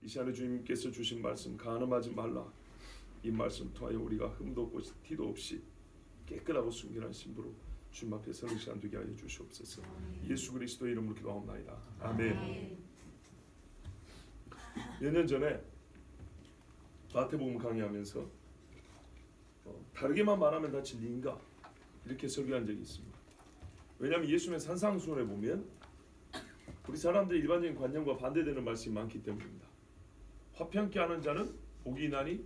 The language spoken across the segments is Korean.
이 시간에 주님께서 주신 말씀 간음하지 말라, 이 말씀 통하여 우리가 흠도 없고 티도 없이 깨끗하고 순결한 신부로 주님 앞에 서는 시간 되게 하여 주시옵소서. 예수 그리스도 이름으로 기도하옵나이다. 아멘. 몇 년 전에 마태복음 강의하면서 다르게만 말하면 다 진리인가 이렇게 설교한 적이 있습니다. 왜냐하면 예수님의 산상수훈에 보면 우리 사람들의 일반적인 관념과 반대되는 말씀이 많기 때문입니다. 화평케 하는 자는 복이 있나니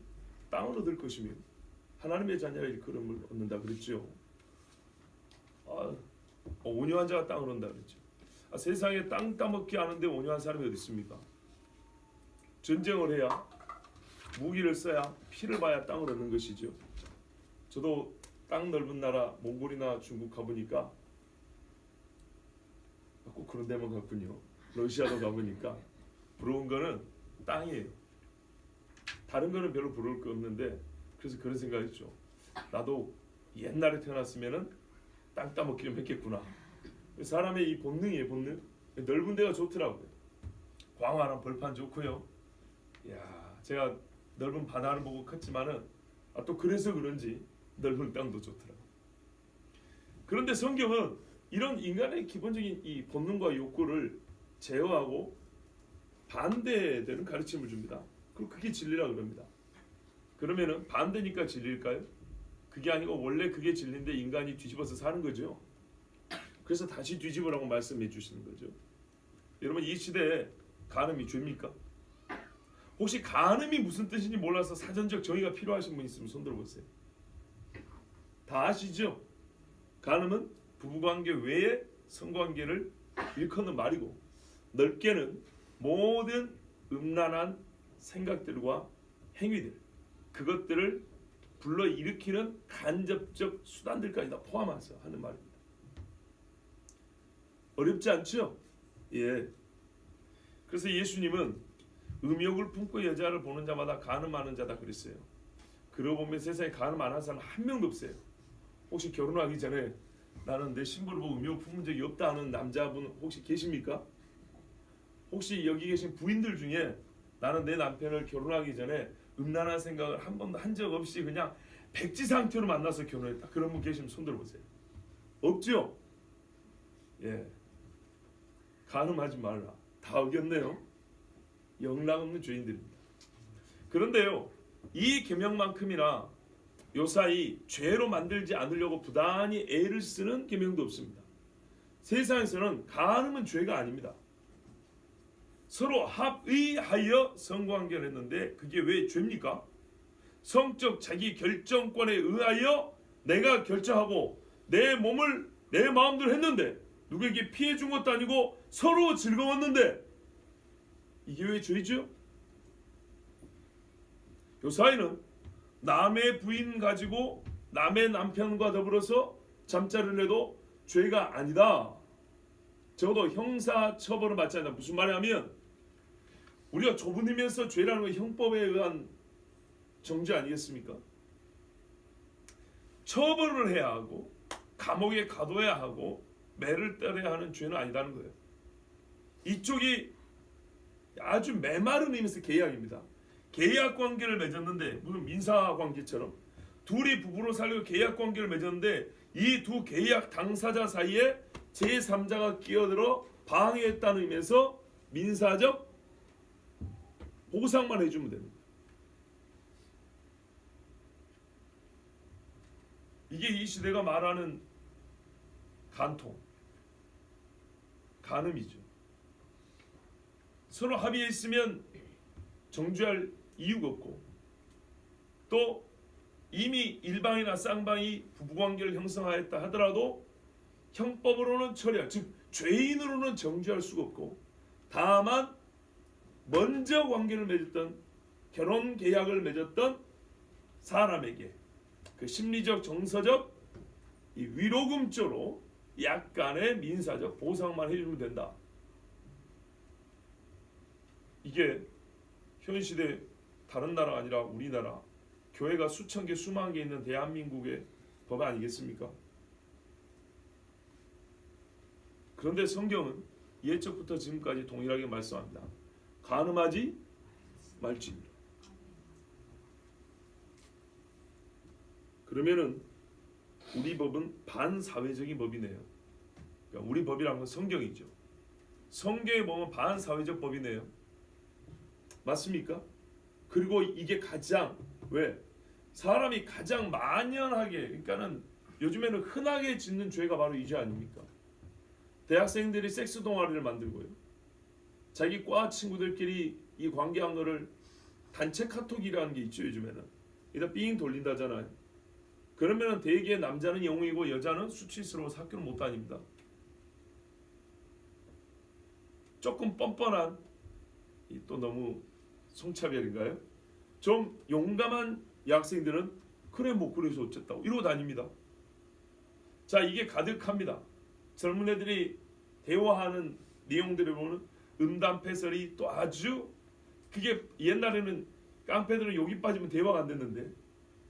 땅을 얻을 것이며 하나님의 자녀라 일컬음을 얻는다 그랬죠. 온유한 자가 땅을 얻는다 그랬죠. 세상에 땅 따먹기 하는데 온유한 사람이 어디 있습니까? 전쟁을 해야, 무기를 써야, 피를 봐야 땅을 얻는 것이죠. 저도 땅 넓은 나라 몽골이나 중국 가보니까 꼭 그런 데만 갔군요. 러시아도 가보니까 부러운 거는 땅이에요. 다른 거는 별로 부러울 거 없는데, 그래서 그런 생각했죠. 나도 옛날에 태어났으면은 땅 따먹기 좀 했겠구나. 사람의 이 본능이에요, 본능. 넓은 데가 좋더라고요. 광활한 벌판 좋고요. 야, 제가 넓은 바다를 보고 컸지만은 또 그래서 그런지 넓은 땅도 좋더라고요. 그런데 성경은 이런 인간의 기본적인 이 본능과 욕구를 제어하고 반대되는 가르침을 줍니다. 그리고 그게 진리라 그럽니다. 그러면은 반대니까 진리일까요? 그게 아니고 원래 그게 진리인데 인간이 뒤집어서 사는 거죠. 그래서 다시 뒤집으라고 말씀해 주시는 거죠. 여러분, 이 시대에 간음이 죄입니까? 혹시 간음이 무슨 뜻인지 몰라서 사전적 정의가 필요하신 분 있으면 손 들어보세요. 다 아시죠? 간음은 부부관계 외에 성관계를 일컫는 말이고, 넓게는 모든 음란한 생각들과 행위들, 그것들을 불러일으키는 간접적 수단들까지 다 포함해서 하는 말입니다. 어렵지 않죠? 예. 그래서 예수님은 음욕을 품고 여자를 보는 자마다 간음하는 자다 그랬어요. 그러고 보면 세상에 간음 안 하는 사람 한 명도 없어요. 혹시 결혼하기 전에 나는 내 신부를 보고 음욕 품은 적이 없다 하는 남자분 혹시 계십니까? 혹시 여기 계신 부인들 중에 나는 내 남편을 결혼하기 전에 음란한 생각을 한 번도 한 적 없이 그냥 백지 상태로 만나서 결혼했다, 그런 분 계시면 손 들어보세요. 없죠? 예. 간음하지 말라. 다 어겼네요. 영락 없는 죄인들입니다. 그런데요, 이 계명만큼이나 요사이 죄로 만들지 않으려고 부단히 애를 쓰는 계명도 없습니다. 세상에서는 간음은 죄가 아닙니다. 서로 합의하여 성관계를 했는데 그게 왜 죄입니까? 성적 자기 결정권에 의하여 내가 결정하고 내 몸을 내 마음대로 했는데 누구에게 피해 준 것도 아니고 서로 즐거웠는데 이게 왜 죄죠? 요사이는 남의 부인 가지고 남의 남편과 더불어서 잠자리를 해도 죄가 아니다. 적어도 형사 처벌을 받지 않는다. 무슨 말이냐면 우리가 좁은 의미에서 죄라는 건 형법에 의한 정죄 아니겠습니까? 처벌을 해야 하고 감옥에 가둬야 하고 매를 때려야 하는 죄는 아니라는 거예요. 이쪽이 아주 메마른 의미에서 계약입니다. 계약 관계를 맺었는데 무슨 민사 관계처럼 둘이 부부로 살려고 계약 관계를 맺었는데 이 두 계약 당사자 사이에 제3자가 끼어들어 방해했다는 의미에서 민사적 보상만 해주면 됩니다. 이게 이 시대가 말하는 간통, 간음이죠. 서로 합의했으면 정죄할 이유가 없고, 또 이미 일방이나 쌍방이 부부관계를 형성하였다 하더라도 형법으로는 처리할, 즉 죄인으로는 정죄할 수가 없고, 다만 먼저 관계를 맺었던, 결혼 계약을 맺었던 사람에게 그 심리적 정서적 이 위로금조로 약간의 민사적 보상만 해주면 된다. 이게 현 시대 다른 나라가 아니라 우리나라 교회가 수천 개 수만 개 있는 대한민국의 법 아니겠습니까? 그런데 성경은 옛적부터 지금까지 동일하게 말씀합니다. 간음하지 말지니라. 그러면은 우리 법은 반사회적인 법이네요. 그러니까 우리 법이라는 건 성경이죠. 성경에 보면 반사회적 법이네요. 맞습니까? 그리고 이게 가장 왜 사람이 가장 만연하게 그러니까는 요즘에는 흔하게 짓는 죄가 바로 이 죄 아닙니까? 대학생들이 섹스 동아리를 만들고요. 자기 과 친구들끼리 이 관계한 거를 단체 카톡이라는 게 있죠. 요즘에는 일단 삥 돌린다잖아요. 그러면은 대개 남자는 영웅이고 여자는 수치스러워서 학교를 못 다닙니다. 조금 뻔뻔한 또 너무 성차별인가요? 좀 용감한 여학생들은 그래 뭐 그래서 어쨌다고 이러고 다닙니다. 자, 이게 가득합니다. 젊은 애들이 대화하는 내용들을 보면 음담패설이 또 아주 그게 옛날에는 깡패들은 여기 빠지면 대화가 안 됐는데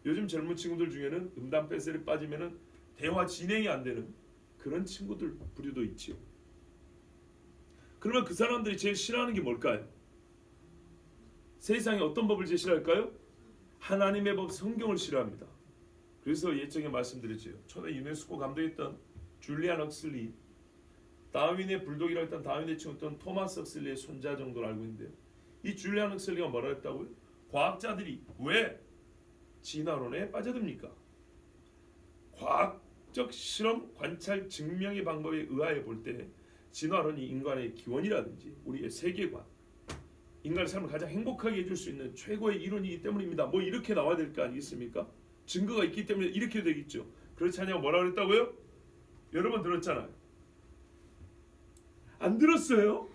요즘 젊은 친구들 중에는 음담패설이 빠지면은 대화 진행이 안 되는 그런 친구들 부류도 있지요. 그러면 그 사람들이 제일 싫어하는 게 뭘까요? 세상에 어떤 법을 제일 싫어할까요? 하나님의 법 성경을 싫어합니다. 그래서 예전에 말씀드렸죠. 초대 유네스코 감독했던 줄리안 헉슬리, 다윈의 불독이라고 했던 다윈의 친구였던 토마스 헉슬리의 손자 정도로 알고 있는데요. 이 줄리안 헉슬리가 뭐라 했다고요? 과학자들이 왜 진화론에 빠져듭니까? 과학적 실험, 관찰, 증명의 방법에 의하여 볼 때 진화론이 인간의 기원이라든지 우리의 세계관, 인간의 삶을 가장 행복하게 해줄 수 있는 최고의 이론이기 때문입니다. 뭐 이렇게 나와야 될 거 아니겠습니까? 증거가 있기 때문에 이렇게 되겠죠. 그렇지 않냐고 뭐라 그랬다고요? 여러 번 들었잖아요. 안 들었어요?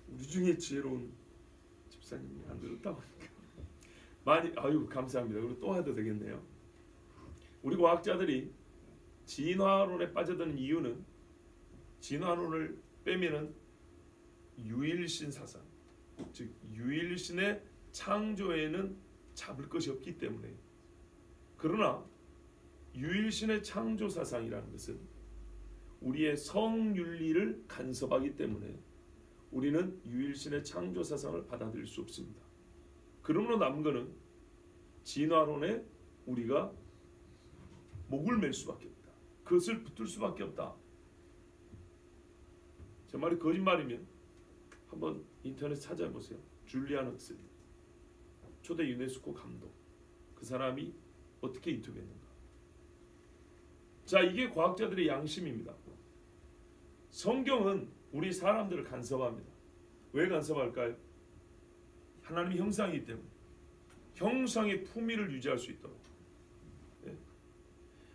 우리 중에 지혜로운 집사님이 안 들었다고 하니까 많이 아유 감사합니다. 그리고 또 해도 되겠네요. 우리 과학자들이 진화론에 빠져드는 이유는 진화론을 빼면은 유일신 사상, 즉 유일신의 창조에는 잡을 것이 없기 때문에. 그러나 유일신의 창조 사상이라는 것은 우리의 성윤리를 간섭하기 때문에 우리는 유일신의 창조 사상을 받아들일 수 없습니다. 그러므로 남은 것은 진화론에 우리가 목을 맬 수밖에 없다. 그것을 붙들 수밖에 없다. 제 말이 거짓말이면 한번 인터넷 찾아보세요. 줄리안 헉슬리, 초대 유네스코 감독, 그 사람이 어떻게 인터뷰했는가. 자, 이게 과학자들의 양심입니다. 성경은 우리 사람들을 간섭합니다. 왜 간섭할까요? 하나님의 형상이기 때문에. 형상의 품위를 유지할 수 있도록,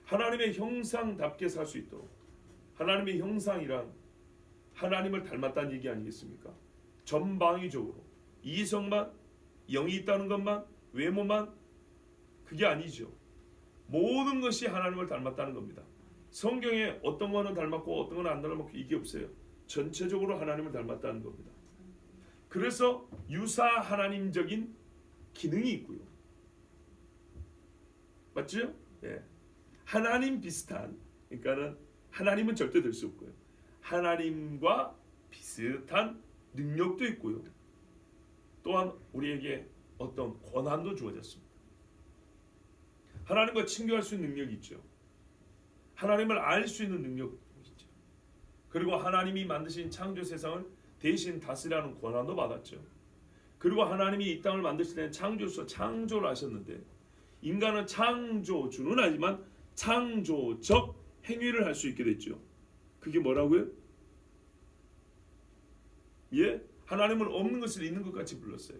하나님의 형상답게 살 수 있도록. 하나님의 형상이란 하나님을 닮았다는 얘기 아니겠습니까? 전방위적으로 이성만, 영이 있다는 것만, 외모만, 그게 아니죠. 모든 것이 하나님을 닮았다는 겁니다. 성경에 어떤 거는 닮았고 어떤 거는 안 닮았고 이게 없어요. 전체적으로 하나님을 닮았다는 겁니다. 그래서 유사 하나님적인 기능이 있고요. 맞죠? 예. 하나님 비슷한, 그러니까는 하나님은 절대 될 수 없고요. 하나님과 비슷한 능력도 있고요. 또한 우리에게 어떤 권한도 주어졌습니다. 하나님과 친교할 수 있는 능력이 있죠. 하나님을 알 수 있는 능력이 있죠. 그리고 하나님이 만드신 창조 세상을 대신 다스리라는 권한도 받았죠. 그리고 하나님이 이 땅을 만드실 때는 창조주로 창조를 하셨는데 인간은 창조주는 아니지만 창조적 행위를 할 수 있게 됐죠. 그게 뭐라고요? 예? 하나님은 없는 것을 있는 것 같이 불렀어요.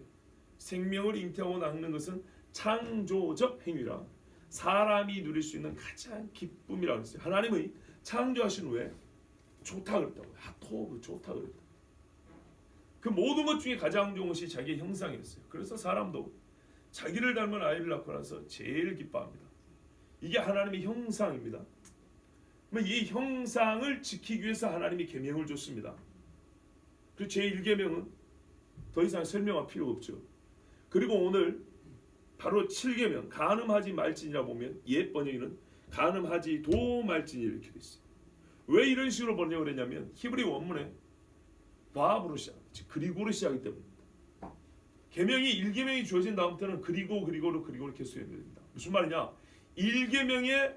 생명을 잉태하고 낳는 것은 창조적 행위라 사람이 누릴 수 있는 가장 기쁨이라고 했어요. 하나님의 창조하신 후에 좋다 그랬다고요. 하토브 좋다 그랬다. 그 모든 것 중에 가장 좋은 것이 자기의 형상이었어요. 그래서 사람도 자기를 닮은 아이를 낳고 나서 제일 기뻐합니다. 이게 하나님의 형상입니다. 이 형상을 지키기 위해서 하나님이 계명을 줬습니다. 그 제1계명은 더 이상 설명할 필요가 없죠. 그리고 오늘 바로 7계명 간음하지 말지니라 보면 옛 번역에는 간음하지 도 말지니 이렇게 돼 있어요. 왜 이런 식으로 번역을 했냐면 히브리 원문에 바브로 시작 즉 그리고로 시작하기 때문입니다. 계명이 1계명이 주어진 다음부터는 그리고 이렇게 수행됩니다. 무슨 말이냐? 1계명의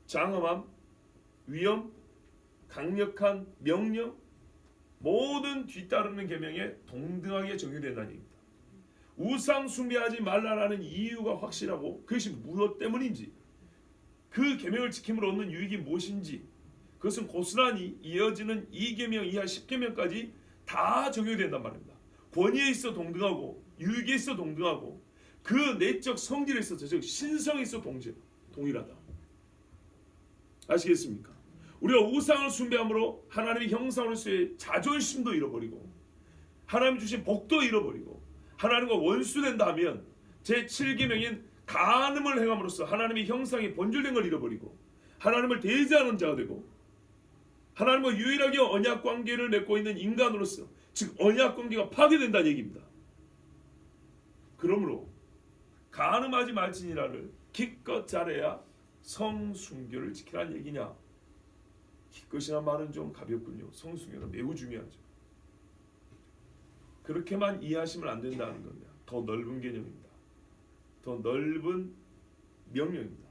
장엄함, 위험, 강력한 명령, 모든 뒤따르는 계명에 동등하게 적용된다는 얘기입니다. 우상 숭배하지 말라라는 이유가 확실하고 그것이 무엇 때문인지, 그 계명을 지킴으로 얻는 유익이 무엇인지, 그것은 고스란히 이어지는 2계명 이하 10계명까지 다 적용이 된단 말입니다. 권위에 있어 동등하고, 유익에 있어 동등하고, 그 내적 성질에 있어서, 즉 신성에 있어 동일하다. 아시겠습니까? 우리가 우상을 숭배함으로 하나님의 형상으로서의 자존심도 잃어버리고, 하나님 주신 복도 잃어버리고, 하나님과 원수된다 하면 제7계명인 간음을 행함으로써 하나님의 형상이 본질된 걸 잃어버리고, 하나님을 대제하는 자가 되고, 하나님과 유일하게 언약 관계를 맺고 있는 인간으로서, 즉 언약 관계가 파괴된다는 얘기입니다. 그러므로 간음하지 말지니라를 기껏 잘해야 성순교를 지키라는 얘기냐? 기껏이란 말은 좀 가볍군요. 성순교는 매우 중요하죠. 그렇게만 이해하시면 안 된다는 겁니다. 더 넓은 개념입니다. 더 넓은 명령입니다.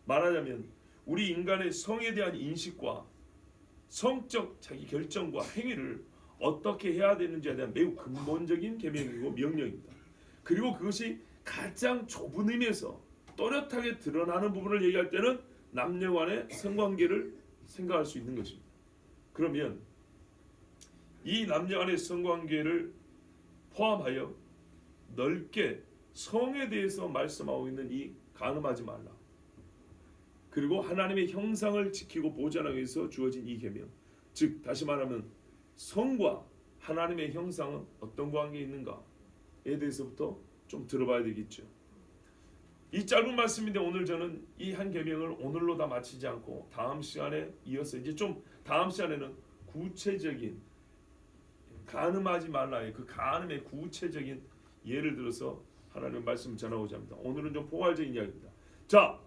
말하자면 우리 인간의 성에 대한 인식과 성적 자기 결정과 행위를 어떻게 해야 되는지에 대한 매우 근본적인 계명이고 명령입니다. 그리고 그것이 가장 좁은 의미에서 또렷하게 드러나는 부분을 얘기할 때는 남녀 간의 성관계를 생각할 수 있는 것입니다. 그러면 이 남녀 간의 성관계를 포함하여 넓게 성에 대해서 말씀하고 있는 이 간음하지 말라, 그리고 하나님의 형상을 지키고 보존하기 위해서 주어진 이 계명, 즉 다시 말하면 성과 하나님의 형상은 어떤 관계에 있는가에 대해서부터 좀 들어봐야 되겠죠. 이 짧은 말씀인데 오늘 저는 이 한 계명을 오늘로 다 마치지 않고 다음 시간에 이어서 이제 좀 다음 시간에는 구체적인 간음하지 말라의 그 간음의 구체적인 예를 들어서 하나님의 말씀을 전하고자 합니다. 오늘은 좀 포괄적인 이야기입니다. 자,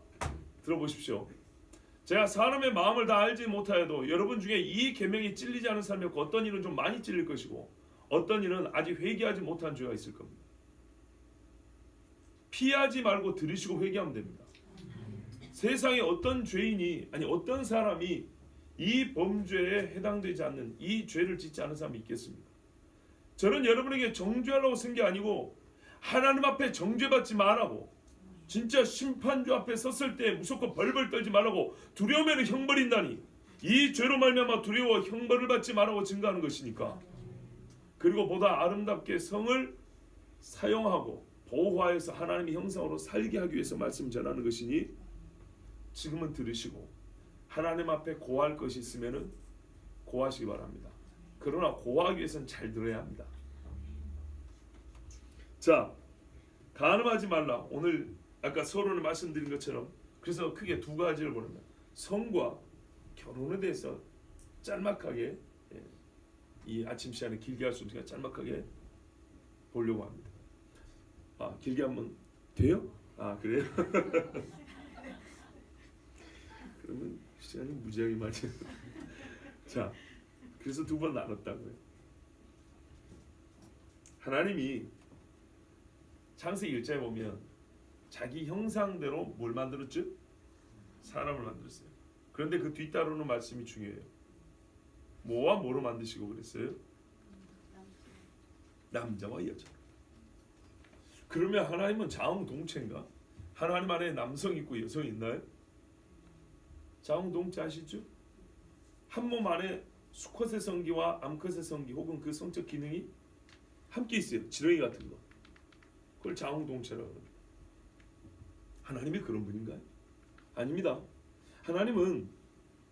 들어보십시오. 제가 사람의 마음을 다 알지 못하여도 여러분 중에 이 계명이 찔리지 않은 사람이 없고, 어떤 일은 좀 많이 찔릴 것이고 어떤 일은 아직 회개하지 못한 죄가 있을 겁니다. 피하지 말고 들으시고 회개하면 됩니다. 세상에 어떤 죄인이, 아니 어떤 사람이 이 범죄에 해당되지 않는 이 죄를 짓지 않은 사람이 있겠습니까? 저는 여러분에게 정죄하려고 쓴 게 아니고 하나님 앞에 정죄받지 말라고, 진짜 심판주 앞에 섰을 때 무조건 벌벌 떨지 말라고, 두려우면 형벌인다니 이 죄로 말미암아 두려워 형벌을 받지 말라고 증거하는 것이니까. 그리고 보다 아름답게 성을 사용하고 보호하여서 하나님의 형상으로 살게 하기 위해서 말씀 전하는 것이니 지금은 들으시고 하나님 앞에 고할 것이 있으면 고하시기 바랍니다. 그러나 고하기 위해서는 잘 들어야 합니다. 자, 간음하지 말라. 오늘 아까 서론을 말씀드린 것처럼 그래서 크게 두 가지를 보는 거예요. 성과 결혼에 대해서 짤막하게, 이 아침 시간에 길게 할 수 없으니까 짤막하게 보려고 합니다. 아, 길게 하면 돼요? 아, 그래요? 그러면 시간이 무지하게 많이. 자, 그래서 두 번 나눴다고요. 하나님이 창세기 1장에 보면 자기 형상대로 뭘 만들었죠? 사람을 만들었어요. 그런데 그 뒤따르는 말씀이 중요해요. 뭐와 뭐로 만드시고 그랬어요? 남자와 여자. 그러면 하나님은 자웅동체인가? 하나님 안에 남성 있고 여성 있나요? 자웅동체 아시죠? 한 몸 안에 수컷의 성기와 암컷의 성기 혹은 그 성적 기능이 함께 있어요. 지렁이 같은 거. 그걸 자웅동체라고 합니다. 하나님이 그런 분인가요? 아닙니다. 하나님은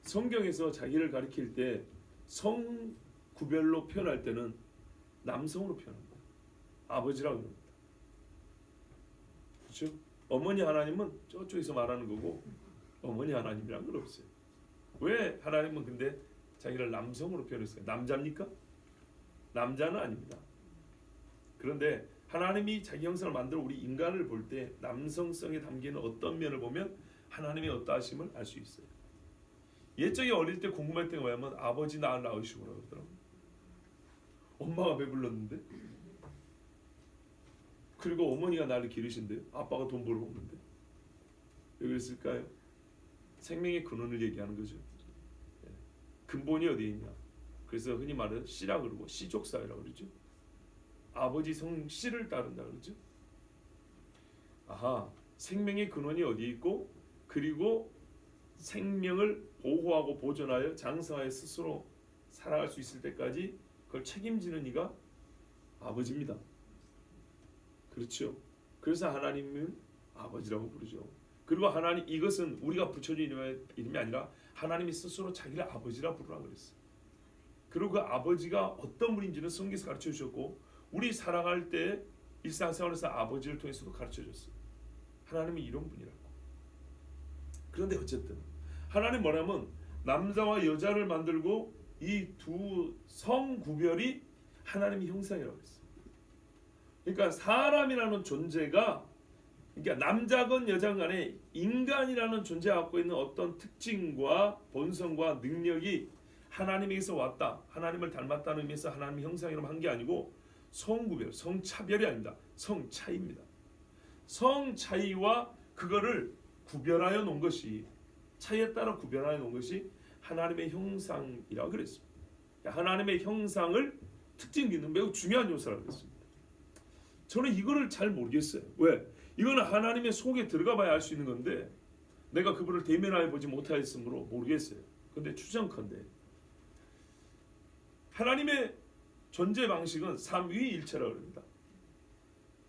성경에서 자기를 가리킬 때 성 구별로 표현할 때는 남성으로 표현합니다. 아버지라고 합니다. 그렇죠? 어머니 하나님은 저쪽에서 말하는 거고 어머니 하나님이란 건 없어요. 왜 하나님은 근데 자기를 남성으로 표현했어요? 남자입니까? 남자는 아닙니다. 그런데 하나님이 자기 형상을 만들어 우리 인간을 볼 때 남성성에 담기는 어떤 면을 보면 하나님의 어떠하심을 알 수 있어요. 옛적에 어릴 때 궁금할 때가 뭐냐면 아버지 낳으시고 그러더라고요. 엄마가 배불렀는데. 그리고 어머니가 나를 기르신대요. 아빠가 돈 벌어 먹는데. 왜 그랬을까요? 생명의 근원을 얘기하는 거죠. 근본이 어디에 있냐. 그래서 흔히 말하는 씨라 그러고 씨족사회라고 그러죠. 아버지 성 씨를 따른다 그러죠. 아하, 생명의 근원이 어디에 있고, 그리고 생명을 보호하고 보존하여 장성하여 스스로 살아갈 수 있을 때까지 그걸 책임지는 이가 아버지입니다. 그렇죠. 그래서 하나님은 아버지라고 부르죠. 그리고 하나님, 이것은 우리가 붙여준 이름이 아니라 하나님이 스스로 자기를 아버지라 부르라 그랬어요. 그리고 그 아버지가 어떤 분인지는 성경에서 가르쳐 주셨고, 우리 살아갈 때 일상생활에서 아버지를 통해서도 가르쳐 줬어요. 하나님이 이런 분이라고. 그런데 어쨌든 하나님 뭐냐면 남자와 여자를 만들고 이 두 성 구별이 하나님의 형상이라고 했어요. 그러니까 사람이라는 존재가, 그러니까 남자건 여자건 간에 인간이라는 존재가 갖고 있는 어떤 특징과 본성과 능력이 하나님에게서 왔다, 하나님을 닮았다는 의미에서 하나님의 형상이라고 한 게 아니고 성구별, 성차별이 아닙니다. 성차이입니다. 성차이와 그거를 구별하여 놓은 것이, 차이에 따라 구별하여 놓은 것이 하나님의 형상이라고 그랬습니다. 하나님의 형상을 특징짓는 매우 중요한 요소라고 그랬습니다. 저는 이거를 잘 모르겠어요. 왜? 이거는 하나님의 속에 들어가 봐야 알 수 있는 건데 내가 그분을 대면하여 보지 못하였으므로 모르겠어요. 근데 추정컨대 하나님의 존재 방식은 삼위일체라고 합니다.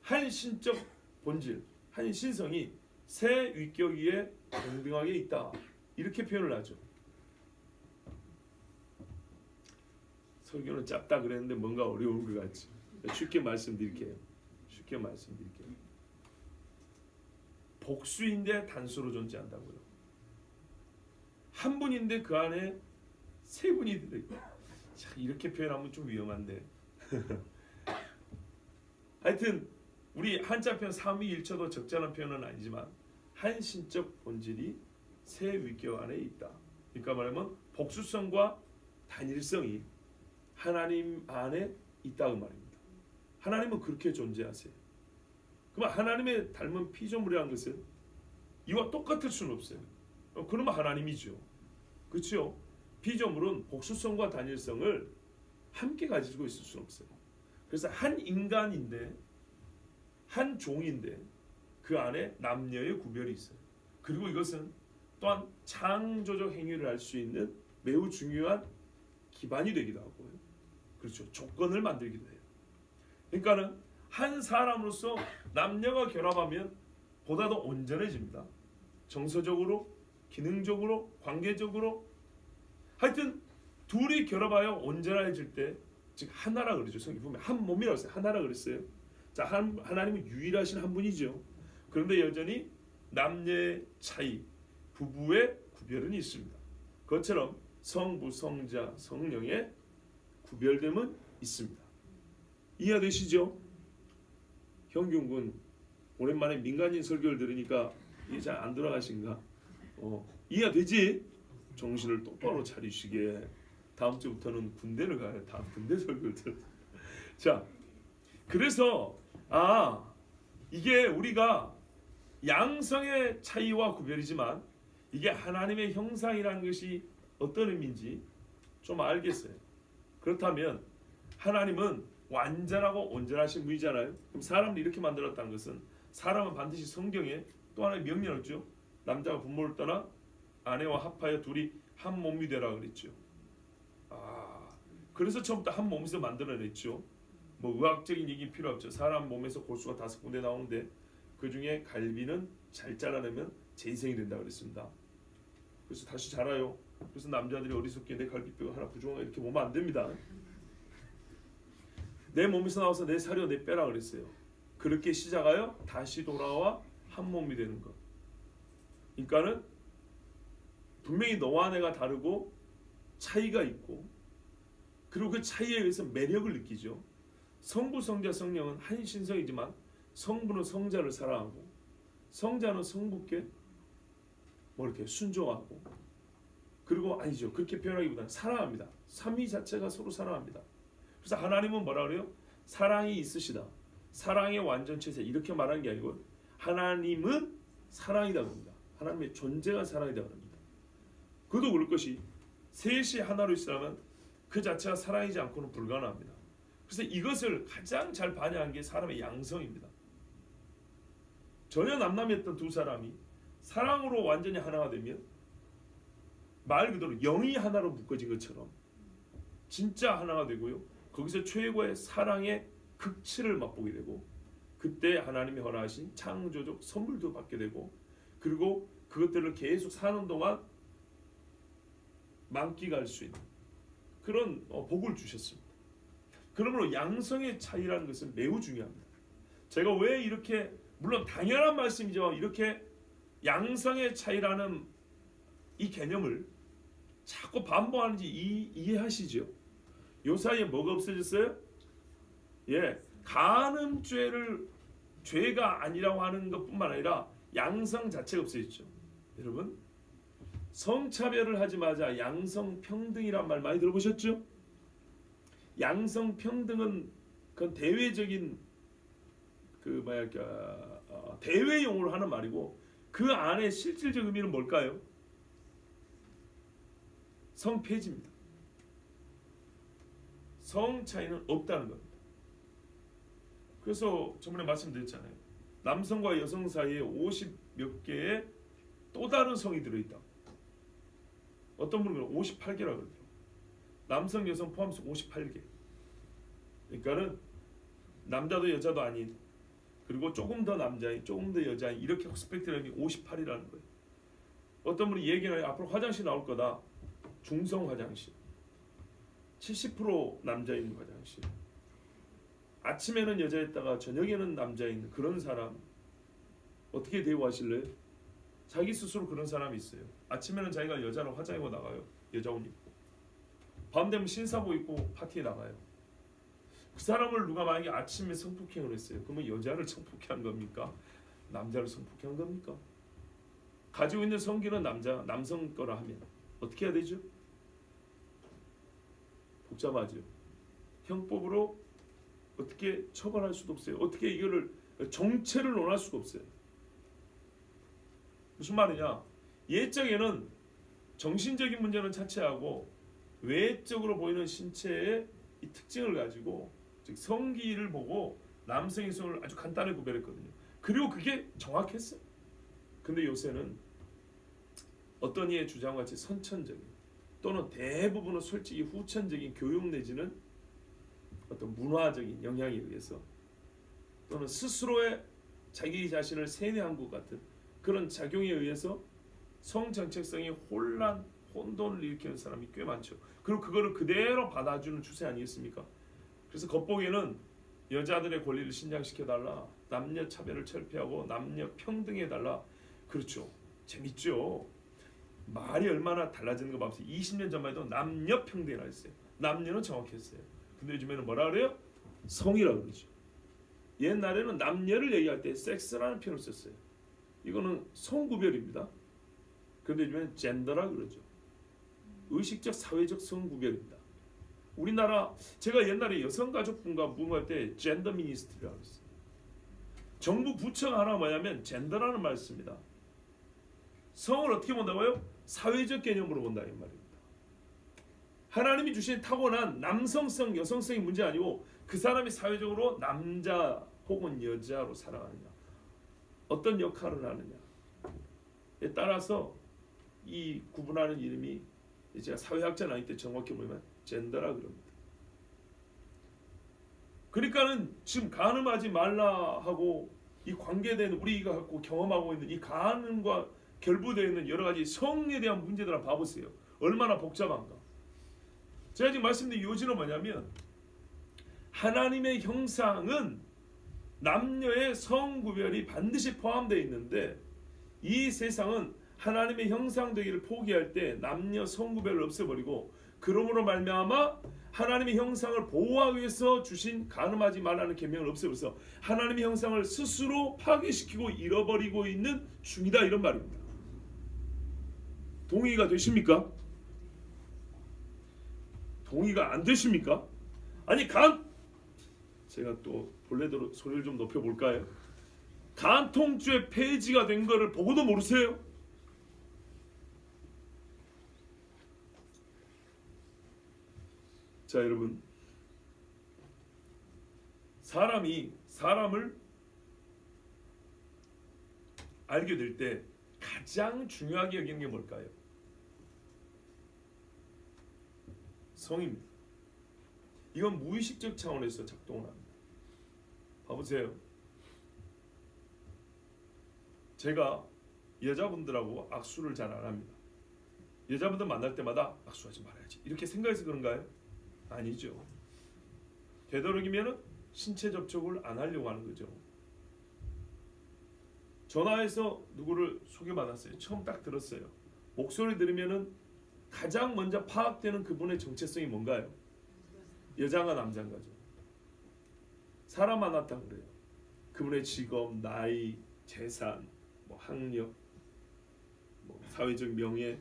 한 신적 본질, 한 신성이 세 위격 위에 동등하게 있다, 이렇게 표현을 하죠. 설교는 짧다 그랬는데 뭔가 어려운 것 같지. 쉽게 말씀드릴게요. 복수인데 단수로 존재한다고요. 한 분인데 그 안에 세 분이 들어있고. 이렇게 표현하면 좀 위험한데. 하여튼 우리 한자 표현 삼위일체도 적절한 표현은 아니지만 한 신적 본질이 세 위격 안에 있다. 그러니까 말하면 복수성과 단일성이 하나님 안에 있다고 말입니다. 하나님은 그렇게 존재하세요. 그러면 하나님의 닮은 피조물이라는 것은 이와 똑같을 수는 없어요. 그러면 하나님이죠. 그렇죠? 피조물은 복수성과 단일성을 함께 가지고 있을 수는 없어요. 그래서 한 인간인데, 한 종인데 그 안에 남녀의 구별이 있어요. 그리고 이것은 또한 창조적 행위를 할 수 있는 매우 중요한 기반이 되기도 하고요. 그렇죠. 조건을 만들기도 해요. 그러니까는 한 사람으로서 남녀가 결합하면 보다 더 온전해집니다. 정서적으로, 기능적으로, 관계적으로. 하여튼 둘이 결합하여 온전해질 때, 즉 하나라 그러죠. 성경 보면 한 몸이라고 했어요. 하나라 그랬어요. 자, 하나님은 유일하신 한 분이죠. 그런데 여전히 남녀의 차이, 부부의 구별은 있습니다. 그것처럼 성부, 성자, 성령의 구별됨은 있습니다. 이해되시죠? 형균군 오랜만에 민간인 설교를 들으니까 이게 잘 안 돌아가신가? 이해되지? 정신을 똑바로 차리시게. 다음 주부터는 군대를 가요. 다음 군대 설교를 들어. 자, 그래서 이게 우리가 양성의 차이와 구별이지만 이게 하나님의 형상이라는 것이 어떤 의미인지 좀 알겠어요. 그렇다면 하나님은 완전하고 온전하신 분이잖아요. 그럼 사람을 이렇게 만들었다는 것은 사람은 반드시 성경에 또 하나의 명령을 줬죠. 남자가 부모를 떠나 아내와 합하여 둘이 한 몸이 되라 그랬죠. 그래서 처음부터 한 몸에서 만들어냈죠. 뭐 의학적인 얘기 필요 없죠. 사람 몸에서 골수가 5군데 나오는데 그 중에 갈비는 잘 잘라내면 재생이 된다 그랬습니다. 그래서 다시 자라요. 그래서 남자들이 어리석게 내 갈비뼈가 하나 부족하게 이렇게 보면 안 됩니다. 내 몸에서 나와서 내 살이여 내 빼라 그랬어요. 그렇게 시작하여 다시 돌아와 한 몸이 되는 것. 그러니까는 분명히 너와 내가 다르고 차이가 있고, 그리고 그 차이에 의해서 매력을 느끼죠. 성부, 성자, 성령은 한 신성이지만 성부는 성자를 사랑하고 성자는 성부께 이렇게 순종하고, 그리고 아니죠. 그렇게 표현하기보다는 사랑합니다. 삼위 자체가 서로 사랑합니다. 그래서 하나님은 뭐라 그래요? 사랑이 있으시다. 사랑의 완전체세 이렇게 말하는 게 아니고 하나님은 사랑이다 그럽니다. 하나님의 존재가 사랑이다 그럽니다. 그도 그럴 것이 셋이 하나로 있으라면 그 자체가 사랑이지 않고는 불가능합니다. 그래서 이것을 가장 잘 반영한 게 사람의 양성입니다. 전혀 남남이었던 두 사람이 사랑으로 완전히 하나가 되면 말 그대로 영이 하나로 묶어진 것처럼 진짜 하나가 되고요. 거기서 최고의 사랑의 극치를 맛보게 되고 그때 하나님이 허락하신 창조적 선물도 받게 되고 그리고 그것들을 계속 사는 동안 만끽할 수 있는 그런 복을 주셨습니다. 그러므로 양성의 차이라는 것은 매우 중요합니다. 제가 왜 이렇게 물론 당연한 말씀이지만 이렇게 양성의 차이라는 이 개념을 자꾸 반복하는지 이해하시죠? 요 사이에 뭐가 없어졌어요? 예, 간음죄를 죄가 아니라고 하는 것뿐만 아니라 양성 자체가 없어졌죠. 여러분 성차별을 하지 마자 양성평등이란 말 많이 들어보셨죠? 양성평등은 그건 대외적인 대외용으로 하는 말이고 그 안에 실질적 의미는 뭘까요? 성폐지입니다. 성 차이는 없다는 겁니다. 그래서 저번에 말씀드렸잖아요. 남성과 여성 사이에 50 몇 개의 또 다른 성이 들어있다. 어떤 분은 58개라고 그러더라고요. 남성 여성 포함해서 58개. 그러니까는 남자도 여자도 아닌 그리고 조금 더 남자인 조금 더 여자인 이렇게 스펙트럼이 58이라는 거예요. 어떤 분이 얘기는 앞으로 화장실 나올 거다. 중성 화장실 70% 남자인 화장실 아침에는 여자였다가 저녁에는 남자인 그런 사람 어떻게 대우하실래요? 자기 스스로 그런 사람이 있어요. 아침에는 자기가 여자로 화장하고 나가요. 여자 옷 입고 밤 되면 신사복 입고 파티에 나가요. 그 사람을 누가 만약에 아침에 성폭행을 했어요. 그러면 여자를 성폭행한 겁니까? 남자를 성폭행한 겁니까? 가지고 있는 성기는 남성 거라 하면 어떻게 해야 되죠? 복잡하죠. 형법으로 어떻게 처벌할 수도 없어요. 어떻게 이거를 정체를 논할 수가 없어요. 무슨 말이냐? 예적에는 정신적인 문제는 차치하고 외적으로 보이는 신체의 이 특징을 가지고 즉 성기를 보고 남성의 성을 아주 간단하게 구별했거든요. 그리고 그게 정확했어요. 근데 요새는 어떤 이의 주장과 같이 선천적인 또는 대부분은 솔직히 후천적인 교육 내지는 어떤 문화적인 영향에 의해서 또는 스스로의 자기 자신을 세뇌한 것 같은 그런 작용에 의해서 성정체성이 혼돈을 일으키는 사람이 꽤 많죠. 그리고 그거를 그대로 받아주는 추세 아니겠습니까? 그래서 겉보기에는 여자들의 권리를 신장시켜달라, 남녀 차별을 철폐하고 남녀 평등해달라. 그렇죠. 재밌죠. 말이 얼마나 달라지는 거 봐보세요. 20년 전만 해도 남녀 평등이라 했어요. 남녀는 정확했어요. 근데 요즘에는 뭐라 그래요? 성이라 그러죠. 옛날에는 남녀를 얘기할 때 섹스라는 표현을 썼어요. 이거는 성구별입니다. 그런데 요즘에는 젠더라 그러죠. 의식적 사회적 성구별입니다. 우리나라 제가 옛날에 여성가족부인가 무궁할 때 젠더 미니스트리라고 했어요. 정부 부처가 하나 뭐냐면 젠더라는 말을 씁니다. 성을 어떻게 본다고요? 사회적 개념으로 본다 이 말입니다. 하나님이 주신 타고난 남성성, 여성성이 문제 아니고 그 사람이 사회적으로 남자 혹은 여자로 살아가느냐, 어떤 역할을 하느냐에 따라서 이 구분하는 이름이 제가 사회학자는 아닐 때 정확히 보면 젠더라 그럽니다. 그러니까는 지금 간음하지 말라 하고 이 관계된 우리가 갖고 경험하고 있는 이 간음과 결부되어 있는 여러 가지 성에 대한 문제들을 봐보세요. 얼마나 복잡한가. 제가 지금 말씀드린 요지는 뭐냐면 하나님의 형상은 남녀의 성구별이 반드시 포함되어 있는데 이 세상은 하나님의 형상 되기를 포기할 때 남녀 성구별을 없애버리고 그러므로 말미암아 하나님의 형상을 보호하기 위해서 주신 간음하지 말라는 계명을 없애버려서 하나님의 형상을 스스로 파괴시키고 잃어버리고 있는 중이다 이런 말입니다. 동의가 되십니까? 동의가 안 되십니까? 아니 제가 또 본래대로 소리를 좀 높여볼까요? 간통죄 폐지가 된 거를 보고도 모르세요? 자, 여러분, 사람이 사람을 알게 될 때 가장 중요하게 여기는 게 뭘까요? 성입니다. 이건 무의식적 차원에서 작동을 합니다. 봐보세요. 제가 여자분들하고 악수를 잘 안 합니다. 여자분들 만날 때마다 악수하지 말아야지 이렇게 생각해서 그런가요? 아니죠. 되도록이면 신체 접촉을 안 하려고 하는 거죠. 전화해서 누구를 소개받았어요. 처음 딱 들었어요. 목소리 들으면은 가장 먼저 파악되는 그분의 정체성이 뭔가요? 여자가 남자인가죠. 사람 만났다 그래요. 그분의 직업, 나이, 재산, 학력, 사회적 명예,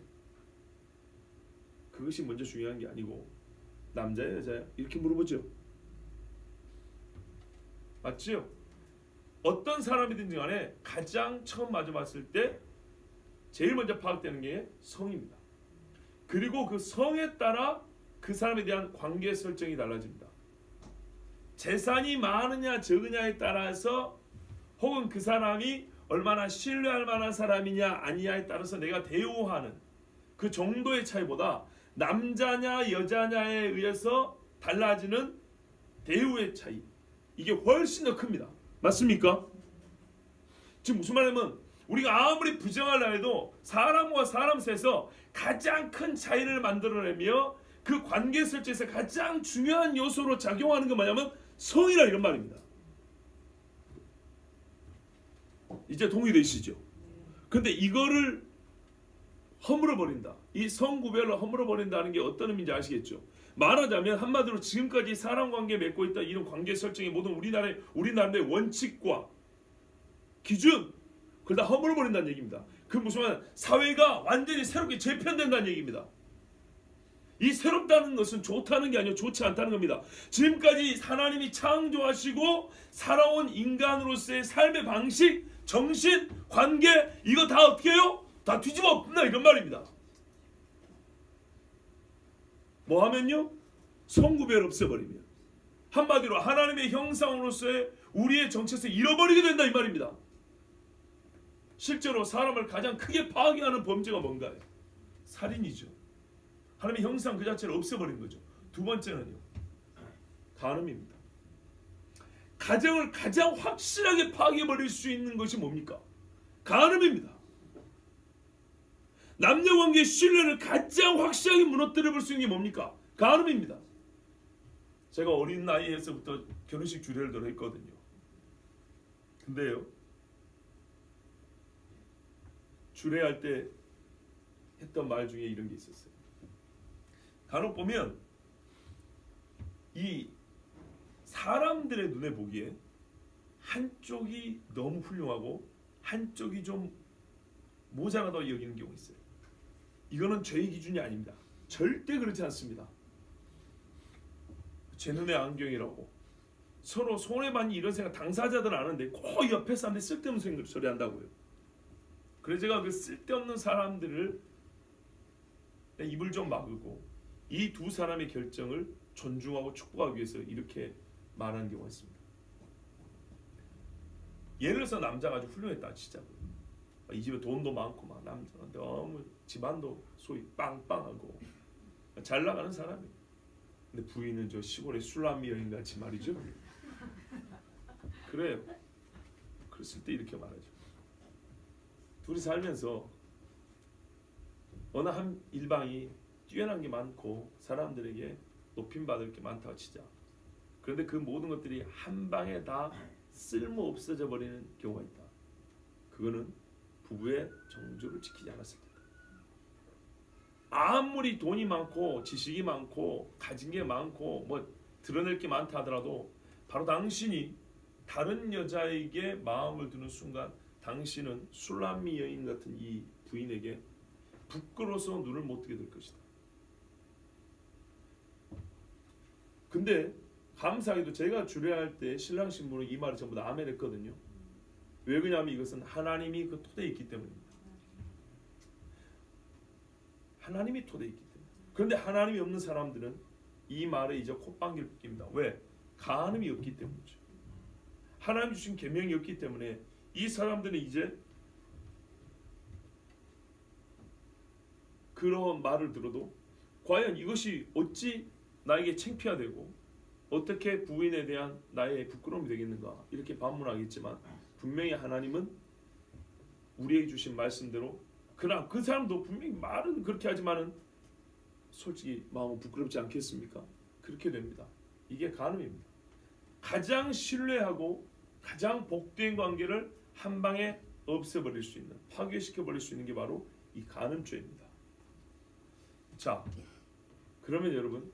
그것이 먼저 중요한 게 아니고 남자야 여자야 이렇게 물어보죠. 맞죠? 어떤 사람이든지 간에 가장 처음 마주봤을 때 제일 먼저 파악되는 게 성입니다. 그리고 그 성에 따라 그 사람에 대한 관계 설정이 달라집니다. 재산이 많으냐 적으냐에 따라서 혹은 그 사람이 얼마나 신뢰할 만한 사람이냐 아니냐에 따라서 내가 대우하는 그 정도의 차이보다 남자냐 여자냐에 의해서 달라지는 대우의 차이, 이게 훨씬 더 큽니다. 맞습니까? 지금 무슨 말이냐면 우리가 아무리 부정하려 해도 사람과 사람 사이에서 가장 큰 차이를 만들어내며 그 관계 설정에서 가장 중요한 요소로 작용하는 게 뭐냐면 성이라 이런 말입니다. 이제 동의되시죠? 근데 이거를 허물어 버린다. 이 성구별로 허물어 버린다는 게 어떤 의미인지 아시겠죠? 말하자면 한마디로 지금까지 사람 관계 맺고 있다 이런 관계 설정의 모든 우리나라의 원칙과 기준 그걸 다 허물어 버린다는 얘기입니다. 그 무슨 말? 사회가 완전히 새롭게 재편된다는 얘기입니다. 이 새롭다는 것은 좋다는 게 아니고 좋지 않다는 겁니다. 지금까지 하나님이 창조하시고 살아온 인간으로서의 삶의 방식, 정신, 관계 이거 다 어떻게 해요? 다 뒤집어 엎는다 이런 말입니다. 뭐 하면요? 성구별 없애버리면 한마디로 하나님의 형상으로서의 우리의 정체성을 잃어버리게 된다 이 말입니다. 실제로 사람을 가장 크게 파괴하는 범죄가 뭔가요? 살인이죠. 하나님의 형상 그 자체를 없애버린 거죠. 두 번째는요, 간음입니다. 가정을 가장 확실하게 파괴해버릴 수 있는 것이 뭡니까? 간음입니다. 남녀관계의 신뢰를 가장 확실하게 무너뜨려볼 수 있는 게 뭡니까? 간음입니다. 제가 어린 나이에서부터 결혼식 주례를 들어 했거든요. 근데요, 주례할 때 했던 말 중에 이런 게 있었어요. 간혹 보면 이 사람들의 눈에 보기에 한쪽이 너무 훌륭하고 한쪽이 좀 모자라다고 여기는 경우 있어요. 이거는 죄의 기준이 아닙니다. 절대 그렇지 않습니다. 제 눈의 안경이라고 서로 손해받니 이런 생각 당사자들은 아는데 꼭 옆에 사람들이 쓸데없는 소리 한다고요. 그래서 제가 그 쓸데없는 사람들을 입을 좀 막고 이 두 사람의 결정을 존중하고 축복하기 위해서 이렇게 말하는 경우가 있습니다. 예를 들어서 남자가 아주 훌륭했다 치자고요. 이 집에 돈도 많고 막 남자가 너무 집안도 소위 빵빵하고 잘 나가는 사람이에요. 근데 부인은 저 시골의 술람미 여인 같이 말이죠. 그래요. 그랬을 때 이렇게 말하죠. 둘이 살면서 어느 한 일방이 뛰어난 게 많고 사람들에게 높임 받을 게 많다고 치자. 그런데 그 모든 것들이 한 방에 다 쓸모 없어져 버리는 경우가 있다. 그거는 부부의 정조를 지키지 않았을 때다. 아무리 돈이 많고 지식이 많고 가진 게 많고 뭐 드러낼 게 많다 하더라도 바로 당신이 다른 여자에게 마음을 두는 순간 당신은 술람미 여인 같은 이 부인에게 부끄러워서 눈을 못 뜨게 될 것이다. 근데 감사하게도 제가 주례할 때 신랑 신부는 이 말을 전부 다 아멘했거든요. 왜 그러냐면 이것은 하나님이 그 토대에 있기 때문입니다. 하나님이 토대에 있기 때문에. 그런데 하나님이 없는 사람들은 이 말에 이제 콧방귀를 낍니다. 왜? 간음이 없기 때문이죠. 하나님 주신 계명이 없기 때문에 이 사람들은 이제 그런 말을 들어도 과연 이것이 어찌 나에게 창피하되고 어떻게 부인에 대한 나의 부끄러움이 되겠는가 이렇게 반문하겠지만 분명히 하나님은 우리에게 주신 말씀대로 그러나 그 사람도 분명히 말은 그렇게 하지만은 솔직히 마음은 부끄럽지 않겠습니까? 그렇게 됩니다. 이게 간음입니다. 가장 신뢰하고 가장 복된 관계를 한 방에 없애버릴 수 있는, 파괴시켜버릴 수 있는 게 바로 이 간음죄입니다. 자, 그러면 여러분,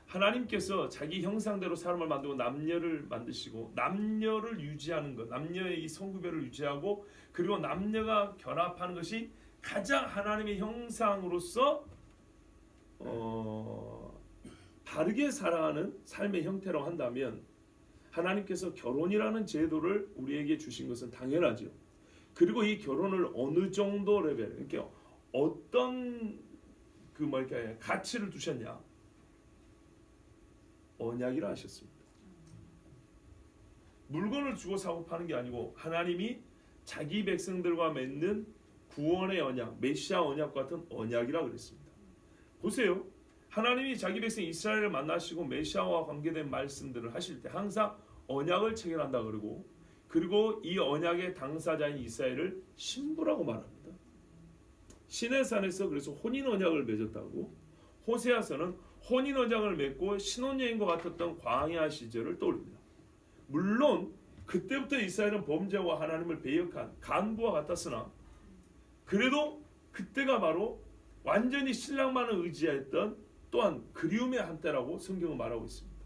하나님께서 자기 형상대로 사람을 만들고 남녀를 만드시고 남녀를 유지하는 것, 남녀의 이 성구별을 유지하고 그리고 남녀가 결합하는 것이 가장 하나님의 형상으로서 바르게 살아가는 삶의 형태라고 한다면 하나님께서 결혼이라는 제도를 우리에게 주신 것은 당연하죠. 그리고 이 결혼을 어느 정도 레벨, 그러니까 어떤 가치를 두셨냐? 언약이라 하셨습니다. 물건을 주고 사고 파는 게 아니고 하나님이 자기 백성들과 맺는 구원의 언약, 메시아 언약 같은 언약이라 그랬습니다. 보세요. 하나님이 자기 백성 이스라엘을 만나시고 메시아와 관계된 말씀들을 하실 때 항상 언약을 체결한다 그리고 이 언약의 당사자인 이스라엘을 신부라고 말합니다. 시내산에서 그래서 혼인 언약을 맺었다고, 호세아서는 혼인 언약을 맺고 신혼여행과 같았던 광야 시절을 떠올립니다. 물론 그때부터 이스라엘은 범죄와 하나님을 배역한 간부와 같았으나 그래도 그때가 바로 완전히 신랑만을 의지했던 또한 그리움의 한때라고 성경은 말하고 있습니다.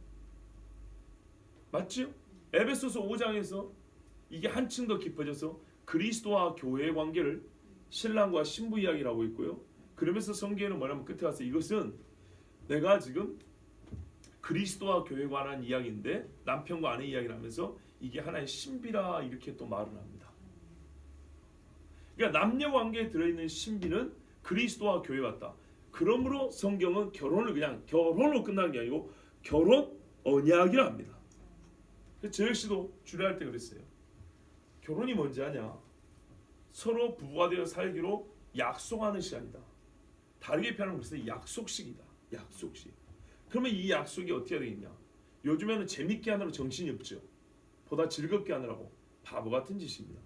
맞죠? 에베소서 5장에서 이게 한층 더 깊어져서 그리스도와 교회의 관계를 신랑과 신부 이야기를 하고 있고요. 그러면서 성경에는 뭐냐면 끝에 가서 이것은 내가 지금 그리스도와 교회에 관한 이야기인데 남편과 아내 이야기를 하면서 이게 하나의 신비라 이렇게 또 말을 합니다. 그러니까 남녀 관계에 들어있는 신비는 그리스도와 교회 같다. 그러므로 성경은 결혼을 그냥 결혼으로 끝나는 게 아니고 결혼 언약이라 합니다. 저 역시도 주례할 때 그랬어요. 결혼이 뭔지 아냐? 서로 부부가 되어 살기로 약속하는 시간이다. 다르게 표현하면 그래서 약속식이다. 약속식. 그러면 이 약속이 어떻게 되겠냐? 요즘에는 재밌게 하느라 정신이 없죠. 보다 즐겁게 하느라고 바보 같은 짓입니다.